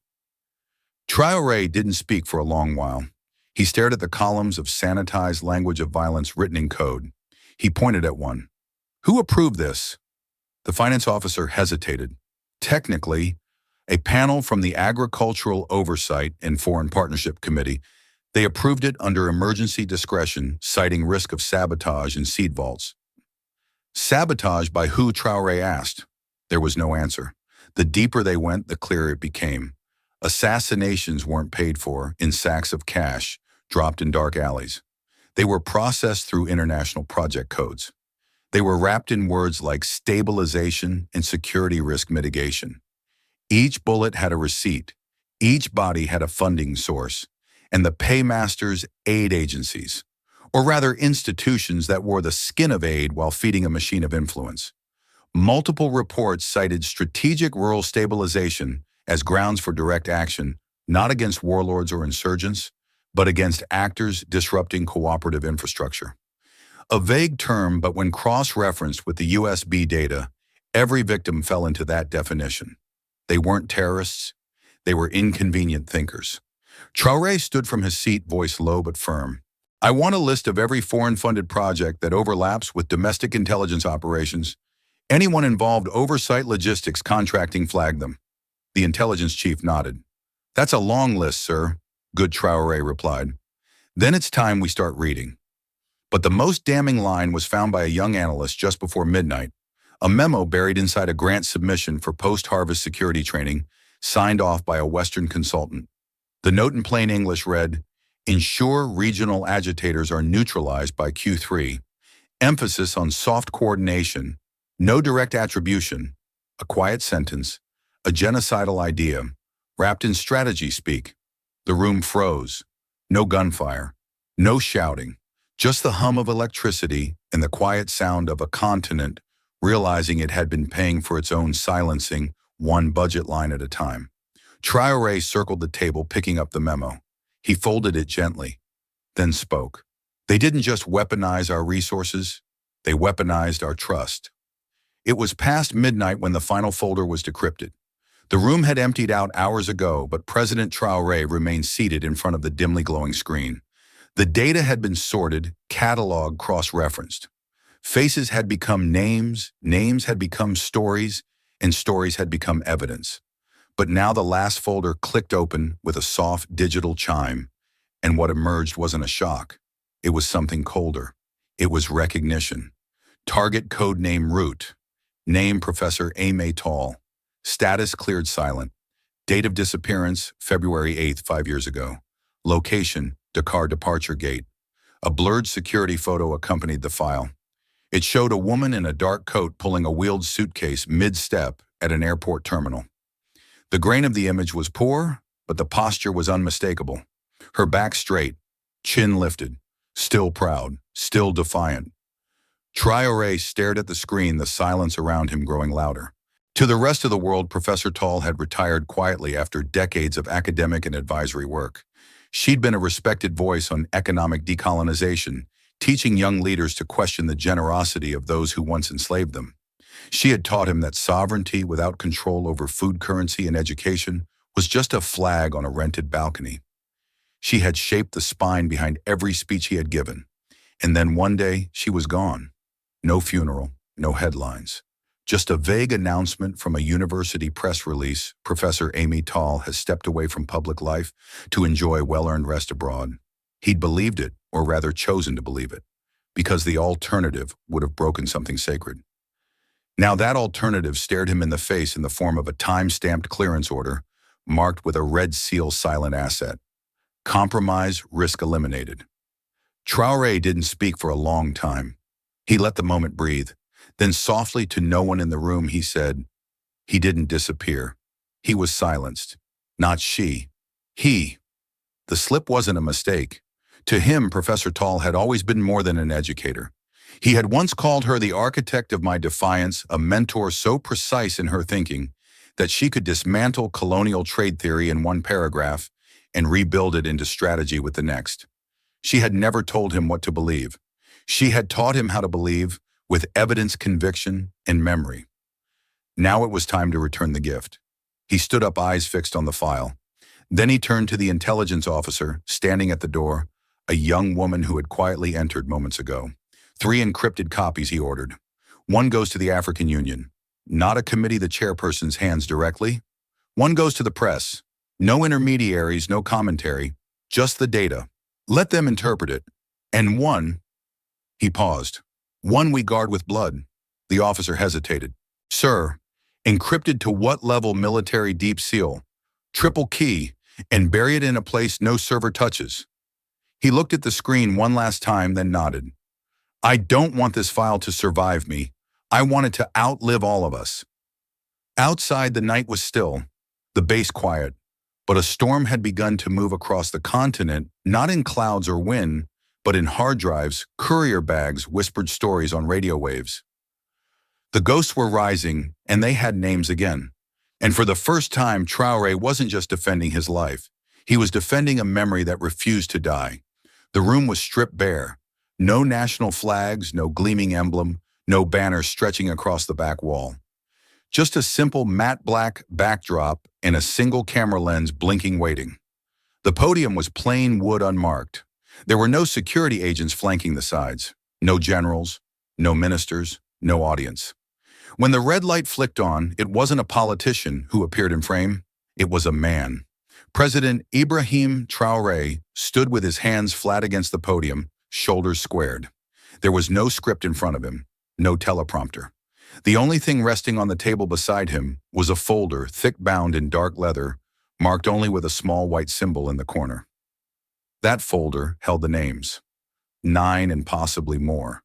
Traoré didn't speak for a long while. He stared at the columns of sanitized language of violence written in code. He pointed at one. Who approved this? The finance officer hesitated. Technically, a panel from the Agricultural Oversight and Foreign Partnership Committee. They approved it under emergency discretion, citing risk of sabotage in seed vaults. Sabotage by who, Traoré asked. There was no answer. The deeper they went, the clearer it became. Assassinations weren't paid for in sacks of cash, dropped in dark alleys. They were processed through international project codes. They were wrapped in words like stabilization and security risk mitigation. Each bullet had a receipt. Each body had a funding source. And the paymasters, aid agencies, or rather institutions that wore the skin of aid while feeding a machine of influence. Multiple reports cited strategic rural stabilization as grounds for direct action, not against warlords or insurgents, but against actors disrupting cooperative infrastructure. A vague term, but when cross-referenced with the USB data, every victim fell into that definition. They weren't terrorists. They were inconvenient thinkers. Traoré stood from his seat, voice low but firm. I want a list of every foreign-funded project that overlaps with domestic intelligence operations. Anyone involved oversight logistics contracting, flag them. The intelligence chief nodded. That's a long list, sir, Good Traoré replied. Then it's time we start reading. But the most damning line was found by a young analyst just before midnight, a memo buried inside a grant submission for post-harvest security training, signed off by a Western consultant. The note in plain English read, ensure regional agitators are neutralized by Q3, emphasis on soft coordination, no direct attribution, a quiet sentence, a genocidal idea, wrapped in strategy speak. The room froze. No gunfire, no shouting, just the hum of electricity and the quiet sound of a continent realizing it had been paying for its own silencing, one budget line at a time. Traoré circled the table, picking up the memo. He folded it gently, then spoke. They didn't just weaponize our resources, they weaponized our trust. It was past midnight when the final folder was decrypted. The room had emptied out hours ago, but President Traoré remained seated in front of the dimly glowing screen. The data had been sorted, cataloged, cross-referenced. Faces had become names, names had become stories, and stories had become evidence. But now the last folder clicked open with a soft digital chime, and what emerged wasn't a shock. It was something colder. It was recognition. Target code name Root. Name Professor Aimé Tall. Status cleared silent. Date of disappearance, February 8th, 5 years ago. Location, Dakar departure gate. A blurred security photo accompanied the file. It showed a woman in a dark coat pulling a wheeled suitcase mid-step at an airport terminal. The grain of the image was poor, but the posture was unmistakable. Her back straight, chin lifted, still proud, still defiant. Traoré stared at the screen, the silence around him growing louder. To the rest of the world, Professor Tall had retired quietly after decades of academic and advisory work. She'd been a respected voice on economic decolonization, teaching young leaders to question the generosity of those who once enslaved them. She had taught him that sovereignty without control over food currency and education was just a flag on a rented balcony. She had shaped the spine behind every speech he had given. And then one day, she was gone. No funeral, no headlines. Just a vague announcement from a university press release: Professor Amy Tall has stepped away from public life to enjoy well-earned rest abroad. He'd believed it, or rather chosen to believe it, because the alternative would have broken something sacred. Now that alternative stared him in the face in the form of a time-stamped clearance order, marked with a red seal silent asset. Compromise, risk eliminated. Traoré didn't speak for a long time. He let the moment breathe. Then softly, to no one in the room, he said, "He didn't disappear. He was silenced. Not she. He." The slip wasn't a mistake. To him, Professor Tall had always been more than an educator. He had once called her the architect of my defiance, a mentor so precise in her thinking that she could dismantle colonial trade theory in one paragraph and rebuild it into strategy with the next. She had never told him what to believe. She had taught him how to believe, with evidence, conviction, and memory. Now it was time to return the gift. He stood up, eyes fixed on the file. Then he turned to the intelligence officer, standing at the door, a young woman who had quietly entered moments ago. 3 encrypted copies, he ordered. 1 goes to the African Union. Not a committee the chairperson's hands directly. 1 goes to the press. No intermediaries, no commentary, just the data. Let them interpret it. And 1, he paused. 1 we guard with blood. The officer hesitated. Sir, encrypted to what level? Military deep seal. Triple key, and bury it in a place no server touches. He looked at the screen one last time, then nodded. I don't want this file to survive me. I want it to outlive all of us. Outside, the night was still, the base quiet, but a storm had begun to move across the continent, not in clouds or wind, but in hard drives, courier bags, whispered stories on radio waves. The ghosts were rising, and they had names again. And for the first time, Traoré wasn't just defending his life. He was defending a memory that refused to die. The room was stripped bare. No national flags, no gleaming emblem, no banner stretching across the back wall. Just a simple matte black backdrop and a single camera lens blinking, waiting. The podium was plain wood, unmarked. There were no security agents flanking the sides, no generals, no ministers, no audience. When the red light flicked on, it wasn't a politician who appeared in frame. It was a man. President Ibrahim Traoré stood with his hands flat against the podium, shoulders squared. There was no script in front of him, no teleprompter. The only thing resting on the table beside him was a folder, thick bound in dark leather, marked only with a small white symbol in the corner. That folder held the names, 9 and possibly more.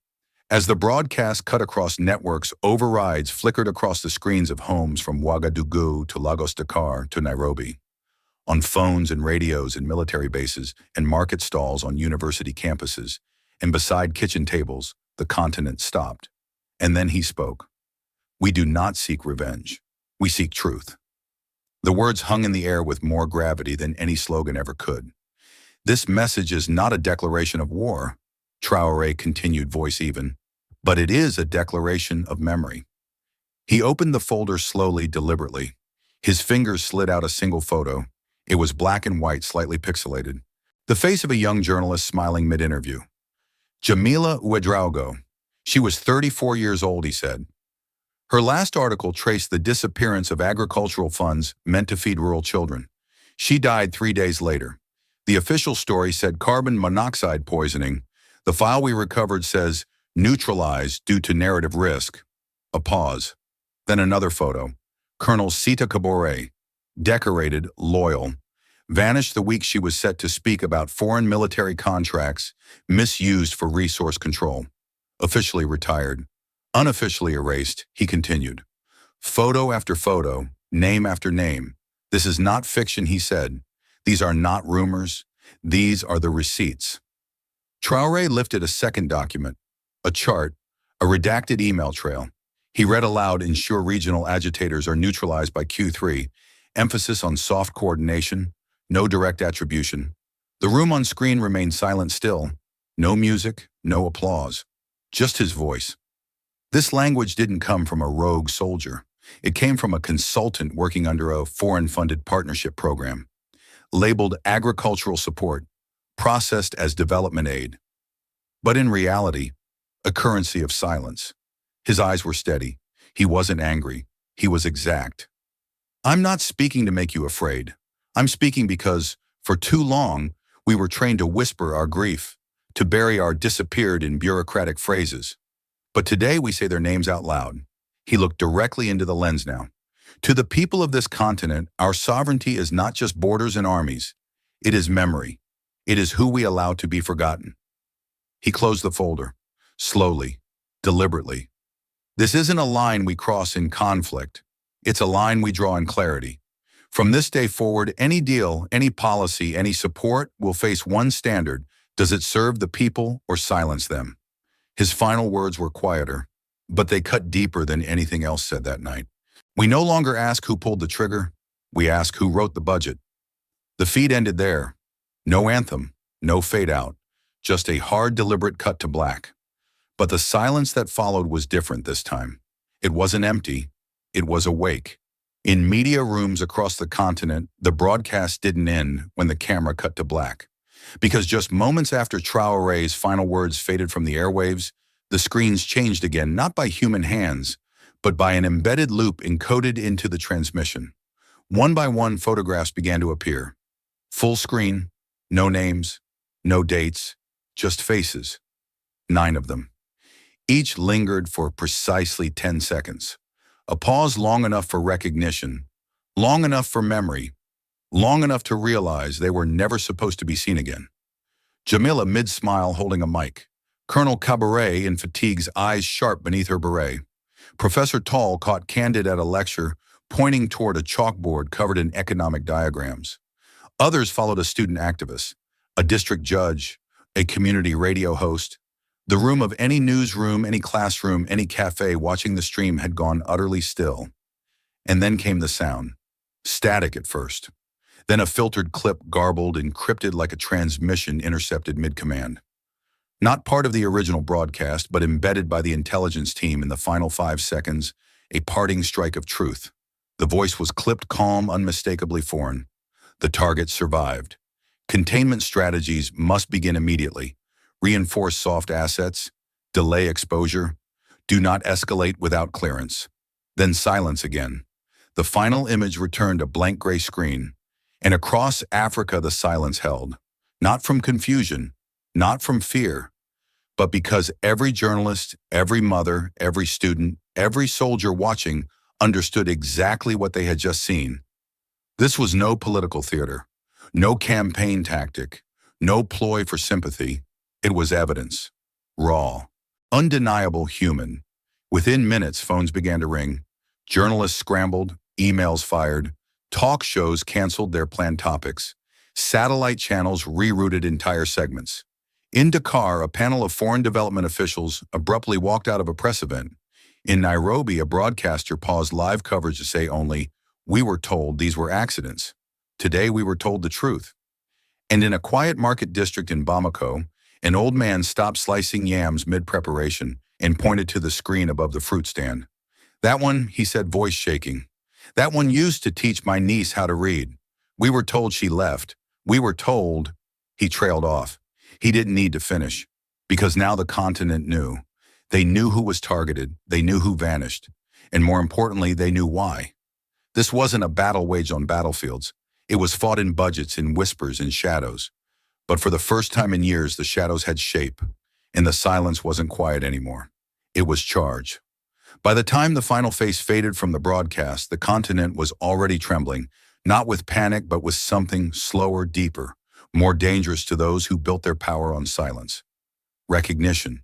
As the broadcast cut across networks, overrides flickered across the screens of homes from Ouagadougou to Lagos, Dakar to Nairobi. On phones and radios in military bases and market stalls on university campuses, and beside kitchen tables, the continent stopped. And then he spoke. We do not seek revenge. We seek truth. The words hung in the air with more gravity than any slogan ever could. This message is not a declaration of war, Traoré continued, voice even, but it is a declaration of memory. He opened the folder slowly, deliberately. His fingers slid out a single photo. It was black and white, slightly pixelated. The face of a young journalist smiling mid-interview. Jamila Ouedraogo. She was 34 years old, he said. Her last article traced the disappearance of agricultural funds meant to feed rural children. She died 3 days later. The official story said carbon monoxide poisoning. The file we recovered says neutralized due to narrative risk. A pause. Then another photo. Colonel Sita Kabore, decorated, loyal, vanished the week she was set to speak about foreign military contracts misused for resource control. Officially retired. Unofficially erased, he continued. Photo after photo, name after name. This is not fiction, he said. These are not rumors. These are the receipts. Traoré lifted a second document, a chart, a redacted email trail. He read aloud, ensure regional agitators are neutralized by Q3, emphasis on soft coordination, no direct attribution. The room on screen remained silent still. No music, no applause. Just his voice. This language didn't come from a rogue soldier. It came from a consultant working under a foreign-funded partnership program, labeled agricultural support, processed as development aid. But in reality, a currency of silence. His eyes were steady. He wasn't angry. He was exact. I'm not speaking to make you afraid. I'm speaking because, for too long, we were trained to whisper our grief, to bury our disappeared in bureaucratic phrases. But today we say their names out loud. He looked directly into the lens now. To the people of this continent, our sovereignty is not just borders and armies. It is memory. It is who we allow to be forgotten. He closed the folder, slowly, deliberately. This isn't a line we cross in conflict. It's a line we draw in clarity. From this day forward, any deal, any policy, any support will face one standard. Does it serve the people or silence them? His final words were quieter, but they cut deeper than anything else said that night. We no longer ask who pulled the trigger. We ask who wrote the budget. The feed ended there. No anthem, no fade out, just a hard, deliberate cut to black. But the silence that followed was different this time. It wasn't empty. It was awake. In media rooms across the continent, the broadcast didn't end when the camera cut to black. Because just moments after Traoré's final words faded from the airwaves, the screens changed again, not by human hands, but by an embedded loop encoded into the transmission. One by one, photographs began to appear. Full screen, no names, no dates, just faces. 9 of them. Each lingered for precisely 10 seconds. A pause long enough for recognition, long enough for memory, long enough to realize they were never supposed to be seen again. Jamila mid-smile holding a mic. Colonel Cabaret in fatigue's eyes sharp beneath her beret. Professor Tall caught candid at a lecture, pointing toward a chalkboard covered in economic diagrams. Others followed a student activist, a district judge, a community radio host. The room of any newsroom, any classroom, any cafe watching the stream had gone utterly still. And then came the sound. Static at first. Then a filtered clip garbled, encrypted like a transmission intercepted mid-command. Not part of the original broadcast, but embedded by the intelligence team in the final 5 seconds, a parting strike of truth. The voice was clipped, calm, unmistakably foreign. The target survived. Containment strategies must begin immediately. Reinforce soft assets, delay exposure, do not escalate without clearance. Then silence again. The final image returned a blank gray screen, and across Africa the silence held, not from confusion, not from fear, but because every journalist, every mother, every student, every soldier watching understood exactly what they had just seen. This was no political theater, no campaign tactic, no ploy for sympathy. It was evidence, raw, undeniable, human. Within minutes, phones began to ring. Journalists scrambled, emails fired, talk shows canceled their planned topics. Satellite channels rerouted entire segments. In Dakar, a panel of foreign development officials abruptly walked out of a press event. In Nairobi, a broadcaster paused live coverage to say only, "We were told these were accidents. Today we were told the truth." And in a quiet market district in Bamako, an old man stopped slicing yams mid-preparation and pointed to the screen above the fruit stand. "That one," he said, voice shaking. "That one used to teach my niece how to read. We were told she left. We were told—" He trailed off. He didn't need to finish, because now the continent knew. They knew who was targeted. They knew who vanished. And more importantly, they knew why. This wasn't a battle waged on battlefields. It was fought in budgets, in whispers, in shadows. But for the first time in years, the shadows had shape, and the silence wasn't quiet anymore. It was charge. By the time the final face faded from the broadcast, the continent was already trembling, not with panic, but with something slower, deeper, more dangerous to those who built their power on silence. Recognition.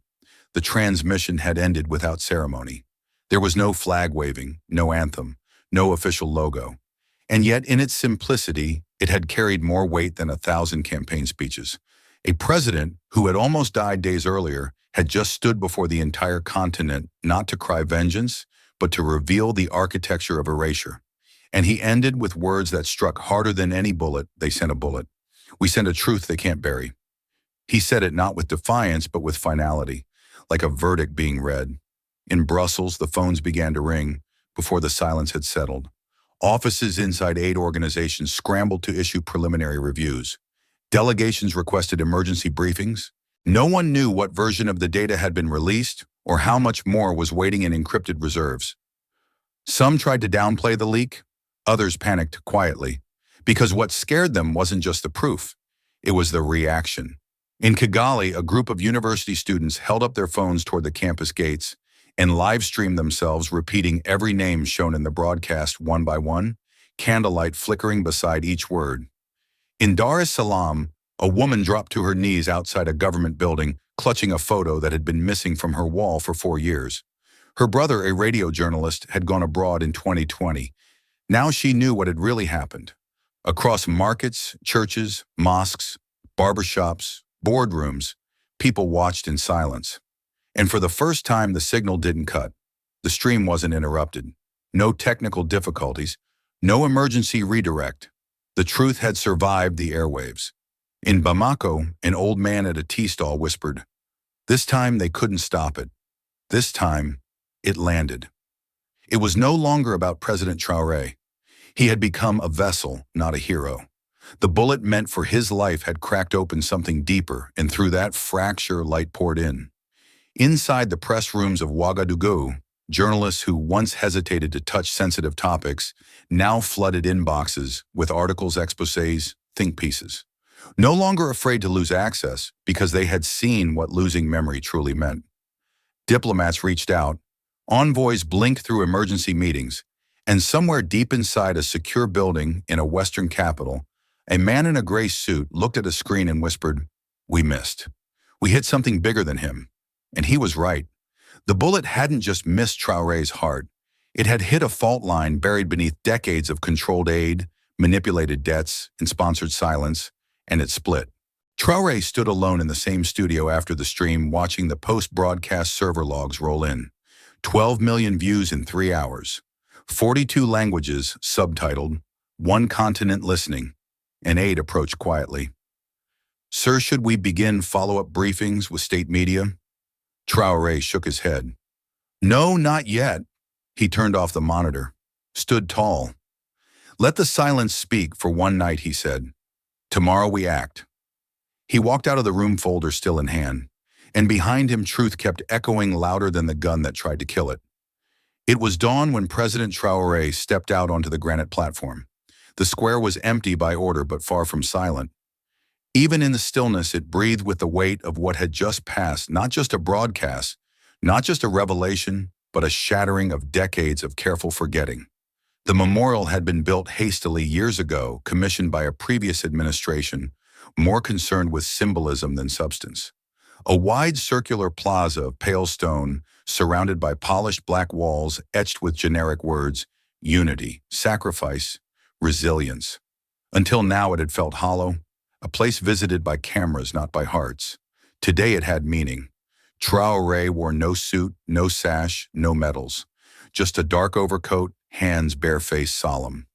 The transmission had ended without ceremony. There was no flag waving, no anthem, no official logo. And yet, in its simplicity, it had carried more weight than 1,000 campaign speeches. A president who had almost died days earlier had just stood before the entire continent not to cry vengeance, but to reveal the architecture of erasure. And he ended with words that struck harder than any bullet. They sent a bullet. We sent a truth they can't bury. He said it not with defiance, but with finality, like a verdict being read. In Brussels, the phones began to ring before the silence had settled. Offices inside aid organizations scrambled to issue preliminary reviews. Delegations requested emergency briefings. No one knew what version of the data had been released or how much more was waiting in encrypted reserves. Some tried to downplay the leak, others panicked quietly, because what scared them wasn't just the proof, it was the reaction. In Kigali, a group of university students held up their phones toward the campus gates and live-streamed themselves repeating every name shown in the broadcast one by one, candlelight flickering beside each word. In Dar es Salaam, a woman dropped to her knees outside a government building, clutching a photo that had been missing from her wall for 4 years. Her brother, a radio journalist, had gone abroad in 2020. Now she knew what had really happened. Across markets, churches, mosques, barbershops, boardrooms, people watched in silence. And for the first time, the signal didn't cut. The stream wasn't interrupted. No technical difficulties. No emergency redirect. The truth had survived the airwaves. In Bamako, an old man at a tea stall whispered, "This time they couldn't stop it. This time, it landed." It was no longer about President Traoré. He had become a vessel, not a hero. The bullet meant for his life had cracked open something deeper, and through that fracture, light poured in. Inside the press rooms of Ouagadougou, journalists who once hesitated to touch sensitive topics now flooded inboxes with articles, exposés, think pieces. No longer afraid to lose access because they had seen what losing memory truly meant. Diplomats reached out, envoys blinked through emergency meetings, and somewhere deep inside a secure building in a Western capital, a man in a gray suit looked at a screen and whispered, "We missed. We hit something bigger than him." And he was right. The bullet hadn't just missed Traoré's heart. It had hit a fault line buried beneath decades of controlled aid, manipulated debts, and sponsored silence, and it split. Traoré stood alone in the same studio after the stream, watching the post-broadcast server logs roll in. 12 million views in 3 hours. 42 languages subtitled, one continent listening. An aide approached quietly. "Sir, should we begin follow-up briefings with state media?" Traoré shook his head. "No, not yet." He turned off the monitor, stood tall. "Let the silence speak for one night," he said. "Tomorrow we act." He walked out of the room, folder still in hand, and behind him truth kept echoing louder than the gun that tried to kill it. It was dawn when President Traoré stepped out onto the granite platform. The square was empty by order but far from silent. Even in the stillness, it breathed with the weight of what had just passed, not just a broadcast, not just a revelation, but a shattering of decades of careful forgetting. The memorial had been built hastily years ago, commissioned by a previous administration, more concerned with symbolism than substance. A wide circular plaza of pale stone, surrounded by polished black walls etched with generic words, unity, sacrifice, resilience. Until now it had felt hollow, a place visited by cameras, not by hearts. Today it had meaning. Traoré wore no suit, no sash, no medals. Just a dark overcoat, hands barefaced, solemn.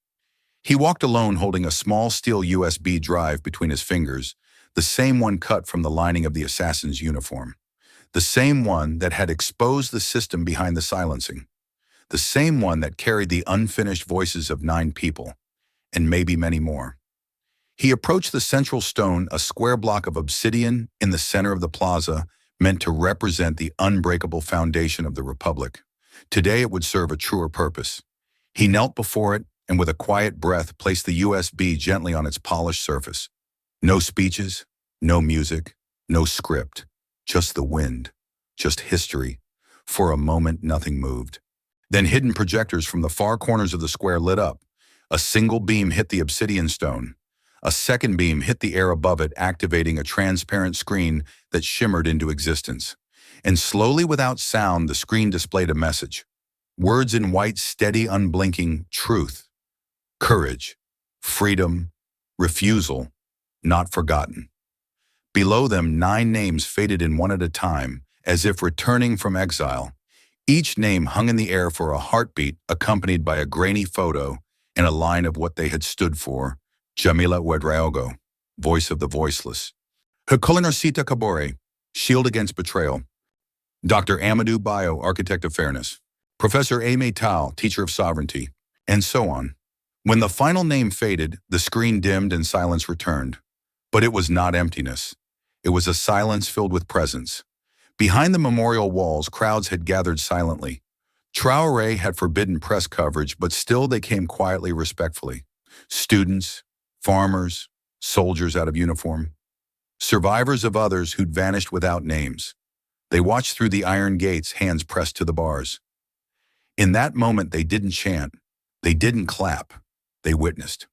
He walked alone, holding a small steel USB drive between his fingers, the same one cut from the lining of the assassin's uniform. The same one that had exposed the system behind the silencing. The same one that carried the unfinished voices of 9 people, and maybe many more. He approached the central stone, a square block of obsidian in the center of the plaza, meant to represent the unbreakable foundation of the Republic. Today it would serve a truer purpose. He knelt before it and with a quiet breath placed the USB gently on its polished surface. No speeches, no music, no script, just the wind, just history. For a moment, nothing moved. Then hidden projectors from the far corners of the square lit up. A single beam hit the obsidian stone. A second beam hit the air above it, activating a transparent screen that shimmered into existence. And slowly, without sound, the screen displayed a message. Words in white, steady, unblinking: truth, courage, freedom, refusal, not forgotten. Below them, 9 names faded in one at a time, as if returning from exile. Each name hung in the air for a heartbeat, accompanied by a grainy photo and a line of what they had stood for: Jamila Ouedraogo, voice of the voiceless; Hikulinarcita Kabore, shield against betrayal; Dr. Amadou Bayo, architect of fairness; Professor Aimé Tal, teacher of sovereignty, and so on. When the final name faded, the screen dimmed and silence returned. But it was not emptiness. It was a silence filled with presence. Behind the memorial walls, crowds had gathered silently. Traoré had forbidden press coverage, but still they came quietly, respectfully. Students, farmers, soldiers out of uniform, survivors of others who'd vanished without names. They watched through the iron gates, hands pressed to the bars. In that moment, they didn't chant. They didn't clap. They witnessed.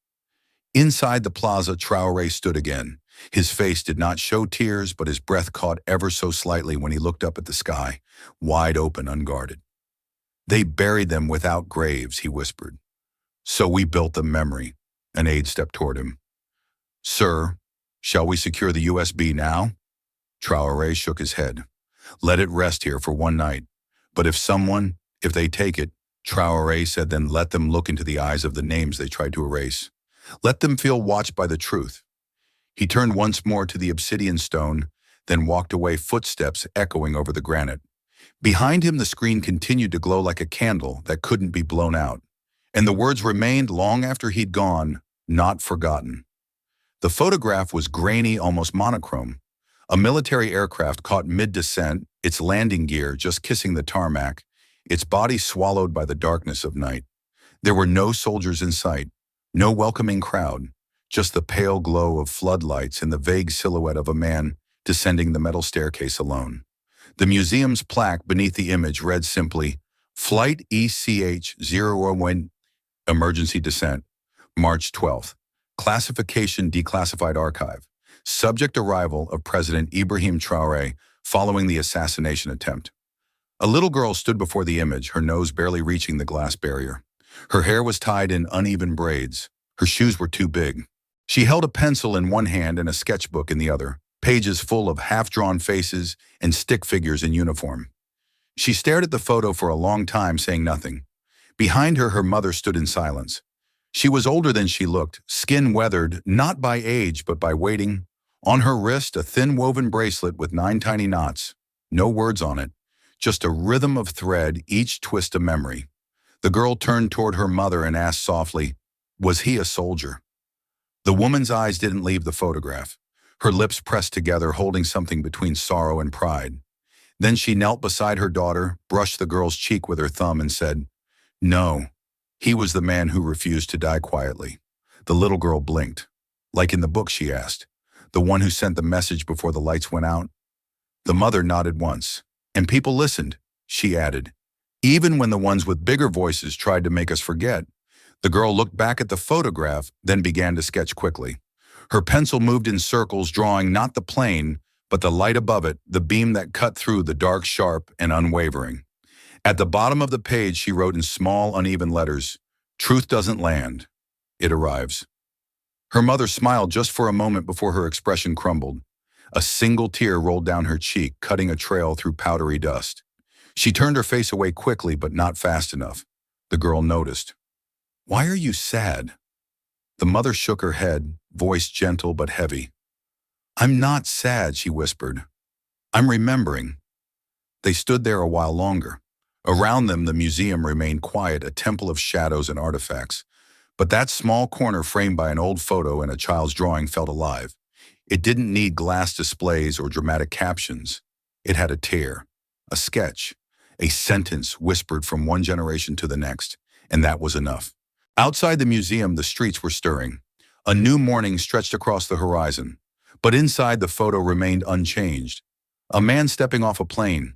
Inside the plaza, Traoré stood again. His face did not show tears, but his breath caught ever so slightly when he looked up at the sky, wide open, unguarded. "They buried them without graves," he whispered. "So we built them memory." An aide stepped toward him. "Sir, shall we secure the USB now?" Traoré shook his head. "Let it rest here for one night. But if they take it," Traoré said, "then let them look into the eyes of the names they tried to erase. Let them feel watched by the truth." He turned once more to the obsidian stone, then walked away, footsteps echoing over the granite. Behind him, the screen continued to glow like a candle that couldn't be blown out. And the words remained long after he'd gone, not forgotten. The photograph was grainy, almost monochrome. A military aircraft caught mid-descent, its landing gear just kissing the tarmac, its body swallowed by the darkness of night. There were no soldiers in sight, no welcoming crowd, just the pale glow of floodlights and the vague silhouette of a man descending the metal staircase alone. The museum's plaque beneath the image read simply, "Flight ECH-01, Emergency Descent, March 12th. Classification Declassified Archive. Subject arrival of President Ibrahim Traoré following the assassination attempt." A little girl stood before the image, her nose barely reaching the glass barrier. Her hair was tied in uneven braids. Her shoes were too big. She held a pencil in one hand and a sketchbook in the other, pages full of half-drawn faces and stick figures in uniform. She stared at the photo for a long time, saying nothing. Behind her, her mother stood in silence. She was older than she looked, skin weathered, not by age but by waiting. On her wrist, a thin woven bracelet with 9 tiny knots. No words on it, just a rhythm of thread, each twist a memory. The girl turned toward her mother and asked softly, "Was he a soldier?" The woman's eyes didn't leave the photograph. Her lips pressed together, holding something between sorrow and pride. Then she knelt beside her daughter, brushed the girl's cheek with her thumb, and said, "No, he was the man who refused to die quietly." The little girl blinked. "Like in the book?" she asked. "The one who sent the message before the lights went out?" The mother nodded once. "And people listened," she added, "even when the ones with bigger voices tried to make us forget." The girl looked back at the photograph, then began to sketch quickly. Her pencil moved in circles, drawing not the plane, but the light above it, the beam that cut through the dark, sharp, and unwavering. At the bottom of the page, she wrote in small, uneven letters, "Truth doesn't land. It arrives." Her mother smiled just for a moment before her expression crumbled. A single tear rolled down her cheek, cutting a trail through powdery dust. She turned her face away quickly, but not fast enough. The girl noticed. "Why are you sad?" The mother shook her head, voice gentle but heavy. "I'm not sad," she whispered. "I'm remembering." They stood there a while longer. Around them, the museum remained quiet, a temple of shadows and artifacts. But that small corner framed by an old photo and a child's drawing felt alive. It didn't need glass displays or dramatic captions. It had a tear, a sketch, a sentence whispered from one generation to the next, and that was enough. Outside the museum, the streets were stirring. A new morning stretched across the horizon. But inside, the photo remained unchanged. A man stepping off a plane.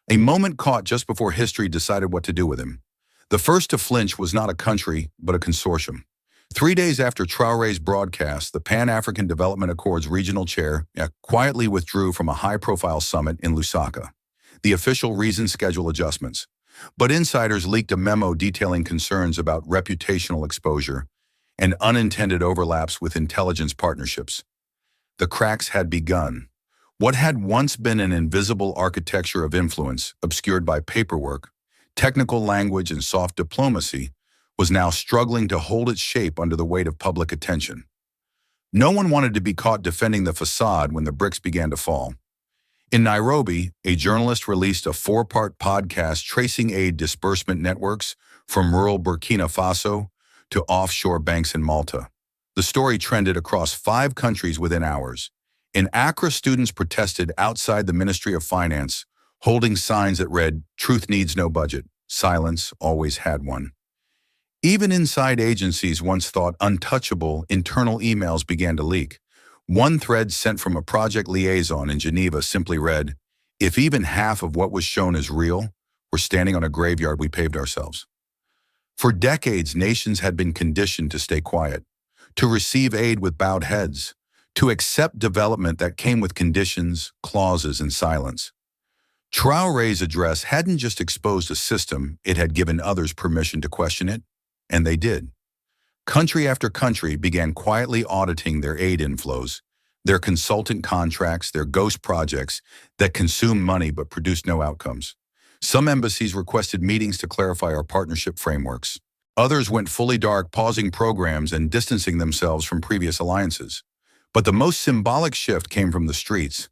A moment caught just before history decided what to do with him. The first to flinch was not a country, but a consortium. 3 days after Traoré's broadcast, the Pan-African Development Accord's regional chair quietly withdrew from a high-profile summit in Lusaka. The official reason: schedule adjustments. But insiders leaked a memo detailing concerns about reputational exposure and unintended overlaps with intelligence partnerships. The cracks had begun. What had once been an invisible architecture of influence, obscured by paperwork, technical language, and soft diplomacy, was now struggling to hold its shape under the weight of public attention. No one wanted to be caught defending the facade when the bricks began to fall. In Nairobi, a journalist released a four-part podcast tracing aid disbursement networks from rural Burkina Faso to offshore banks in Malta. The story trended across 5 countries within hours. In Accra, students protested outside the Ministry of Finance, holding signs that read, "Truth needs no budget. Silence always had one." Even inside agencies once thought untouchable, internal emails began to leak. One thread sent from a project liaison in Geneva simply read, "If even half of what was shown is real, we're standing on a graveyard we paved ourselves." For decades, nations had been conditioned to stay quiet, to receive aid with bowed heads, to accept development that came with conditions, clauses, and silence. Traoré's address hadn't just exposed a system, it had given others permission to question it, and they did. Country after country began quietly auditing their aid inflows, their consultant contracts, their ghost projects that consumed money but produced no outcomes. Some embassies requested meetings to clarify our partnership frameworks. Others went fully dark, pausing programs and distancing themselves from previous alliances. But the most symbolic shift came from the streets.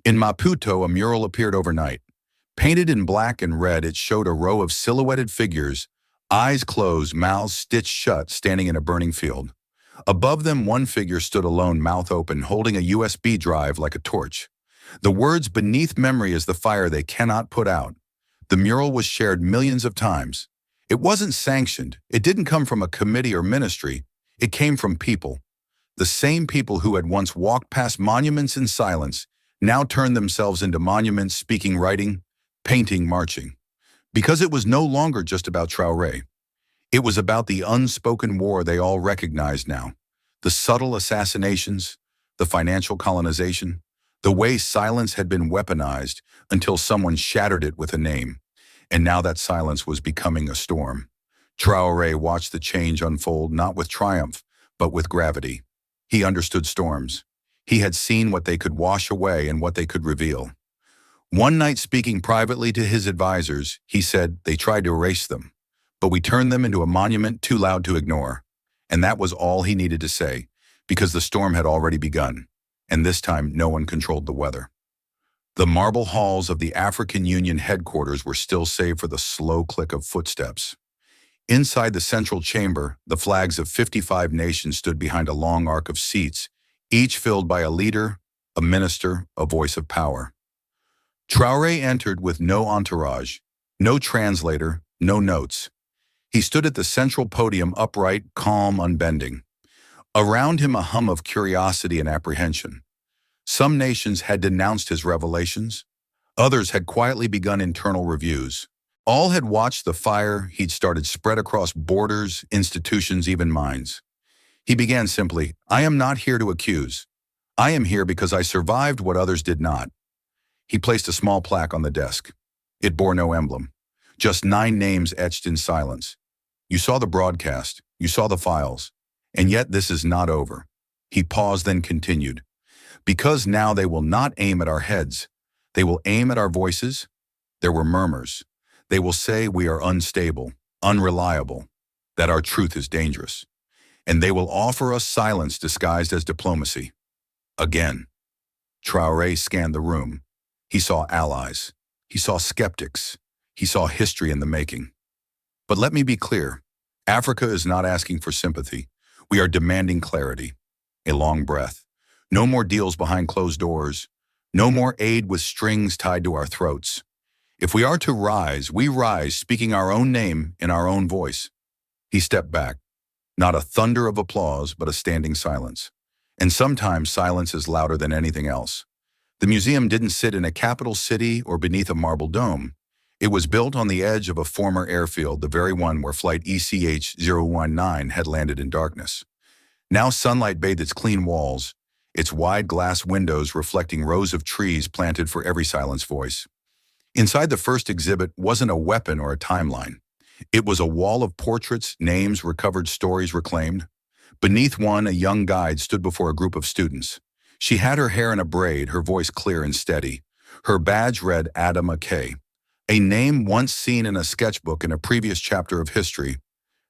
In Maputo, a mural appeared overnight. Painted in black and red, it showed a row of silhouetted figures, eyes closed, mouths stitched shut, standing in a burning field. Above them, one figure stood alone, mouth open, holding a USB drive like a torch. The words, "Beneath memory is the fire they cannot put out." The mural was shared millions of times. It wasn't sanctioned. It didn't come from a committee or ministry. It came from people. The same people who had once walked past monuments in silence now turned themselves into monuments, speaking, writing, painting, marching. Because it was no longer just about Traoré. It was about the unspoken war they all recognized now. The subtle assassinations, the financial colonization, the way silence had been weaponized until someone shattered it with a name. And now that silence was becoming a storm. Traoré watched the change unfold not with triumph, but with gravity. He understood storms. He had seen what they could wash away and what they could reveal. One night, speaking privately to his advisors, he said, "They tried to erase them, but we turned them into a monument too loud to ignore." And that was all he needed to say, because the storm had already begun, and this time no one controlled the weather. The marble halls of the African Union headquarters were still save for the slow click of footsteps. Inside the central chamber, the flags of 55 nations stood behind a long arc of seats, each filled by a leader, a minister, a voice of power. Traoré entered with no entourage, no translator, no notes. He stood at the central podium, upright, calm, unbending. Around him, a hum of curiosity and apprehension. Some nations had denounced his revelations. Others had quietly begun internal reviews. All had watched the fire he'd started spread across borders, institutions, even minds. He began simply, "I am not here to accuse. I am here because I survived what others did not." He placed a small plaque on the desk. It bore no emblem, just 9 names etched in silence. "You saw the broadcast, you saw the files, and yet this is not over." He paused, then continued, "Because now they will not aim at our heads. They will aim at our voices." There were murmurs. "They will say we are unstable, unreliable, that our truth is dangerous. And they will offer us silence disguised as diplomacy." Again. Traoré scanned the room. He saw allies. He saw skeptics. He saw history in the making. But let me be clear. Africa is not asking for sympathy. We are demanding clarity. A long breath. No more deals behind closed doors. No more aid with strings tied to our throats. If we are to rise, we rise speaking our own name in our own voice. He stepped back. Not a thunder of applause, but a standing silence. And sometimes silence is louder than anything else. The museum didn't sit in a capital city or beneath a marble dome. It was built on the edge of a former airfield, the very one where flight ECH-019 had landed in darkness. Now sunlight bathed its clean walls, its wide glass windows reflecting rows of trees planted for every silenced voice. Inside the first exhibit wasn't a weapon or a timeline. It was a wall of portraits, names, recovered stories reclaimed. Beneath one, a young guide stood before a group of students. She had her hair in a braid, her voice clear and steady. Her badge read Ada McKay, a name once seen in a sketchbook in a previous chapter of history.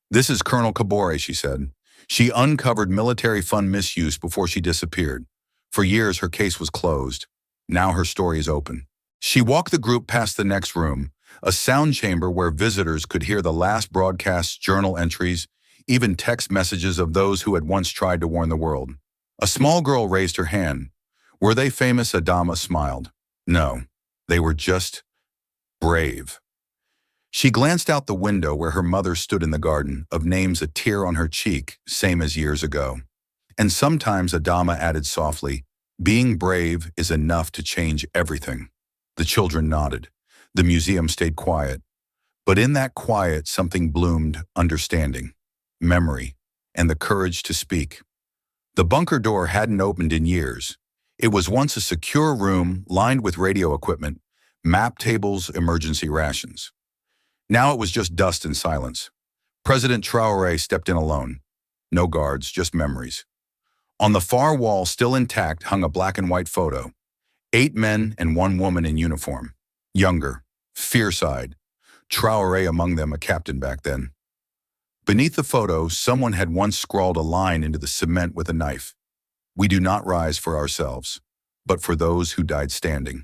"This is Colonel Kabore," she said. She uncovered military fund misuse before she disappeared. For years, her case was closed. Now her story is open. She walked the group past the next room, a sound chamber where visitors could hear the last broadcasts, journal entries, even text messages of those who had once tried to warn the world. A small girl raised her hand. Were they famous? Adama smiled. No, they were just brave. She glanced out the window where her mother stood in the garden, of names a tear on her cheek, same as years ago. And sometimes, Adama added softly, being brave is enough to change everything. The children nodded. The museum stayed quiet. But in that quiet, something bloomed: understanding, memory, and the courage to speak. The bunker door hadn't opened in years. It was once a secure room lined with radio equipment, map tables, emergency rations. Now it was just dust and silence. President Traoré stepped in alone. No guards, just memories. On the far wall, still intact, hung a black and white photo. 8 men and 1 woman in uniform. Younger, fierce-eyed. Traoré among them, a captain back then. Beneath the photo, someone had once scrawled a line into the cement with a knife. "We do not rise for ourselves, but for those who died standing."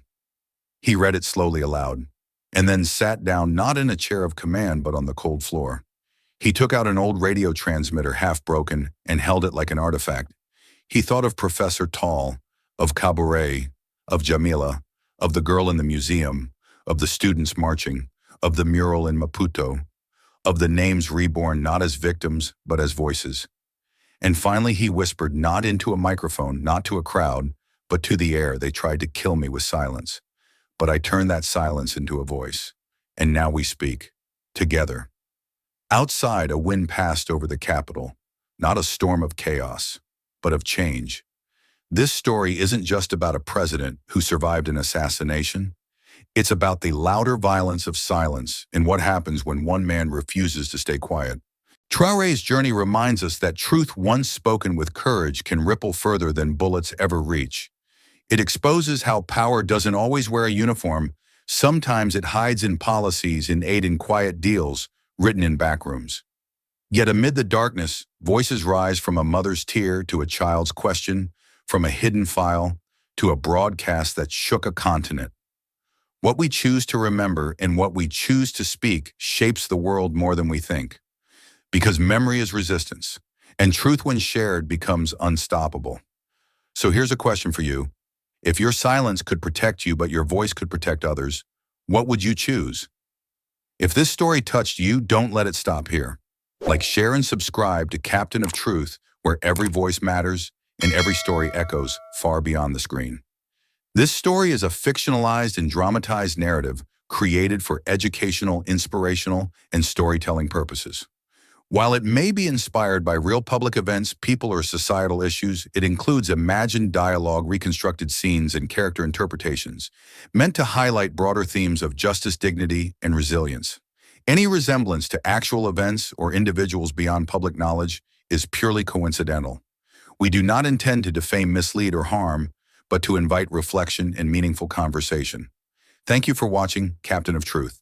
He read it slowly aloud, and then sat down, not in a chair of command, but on the cold floor. He took out an old radio transmitter, half broken, and held it like an artifact. He thought of Professor Tall, of Kabore, of Jamila, of the girl in the museum, of the students marching, of the mural in Maputo, of the names reborn not as victims, but as voices. And finally he whispered, not into a microphone, not to a crowd, but to the air, "They tried to kill me with silence. But I turned that silence into a voice. And now we speak, together." Outside, a wind passed over the capital, not a storm of chaos, but of change. This story isn't just about a president who survived an assassination. It's about the louder violence of silence and what happens when one man refuses to stay quiet. Traoré's journey reminds us that truth once spoken with courage can ripple further than bullets ever reach. It exposes how power doesn't always wear a uniform. Sometimes it hides in policies, in aid and quiet deals written in backrooms. Yet amid the darkness, voices rise, from a mother's tear to a child's question, from a hidden file to a broadcast that shook a continent. What we choose to remember and what we choose to speak shapes the world more than we think. Because memory is resistance, and truth when shared becomes unstoppable. So here's a question for you. If your silence could protect you but your voice could protect others, what would you choose? If this story touched you, don't let it stop here. Like, share, and subscribe to Captain of Truth, where every voice matters and every story echoes far beyond the screen. This story is a fictionalized and dramatized narrative created for educational, inspirational, and storytelling purposes. While it may be inspired by real public events, people, or societal issues, it includes imagined dialogue, reconstructed scenes, and character interpretations, meant to highlight broader themes of justice, dignity, and resilience. Any resemblance to actual events or individuals beyond public knowledge is purely coincidental. We do not intend to defame, mislead, or harm, but to invite reflection and meaningful conversation. Thank you for watching Captain of Truth.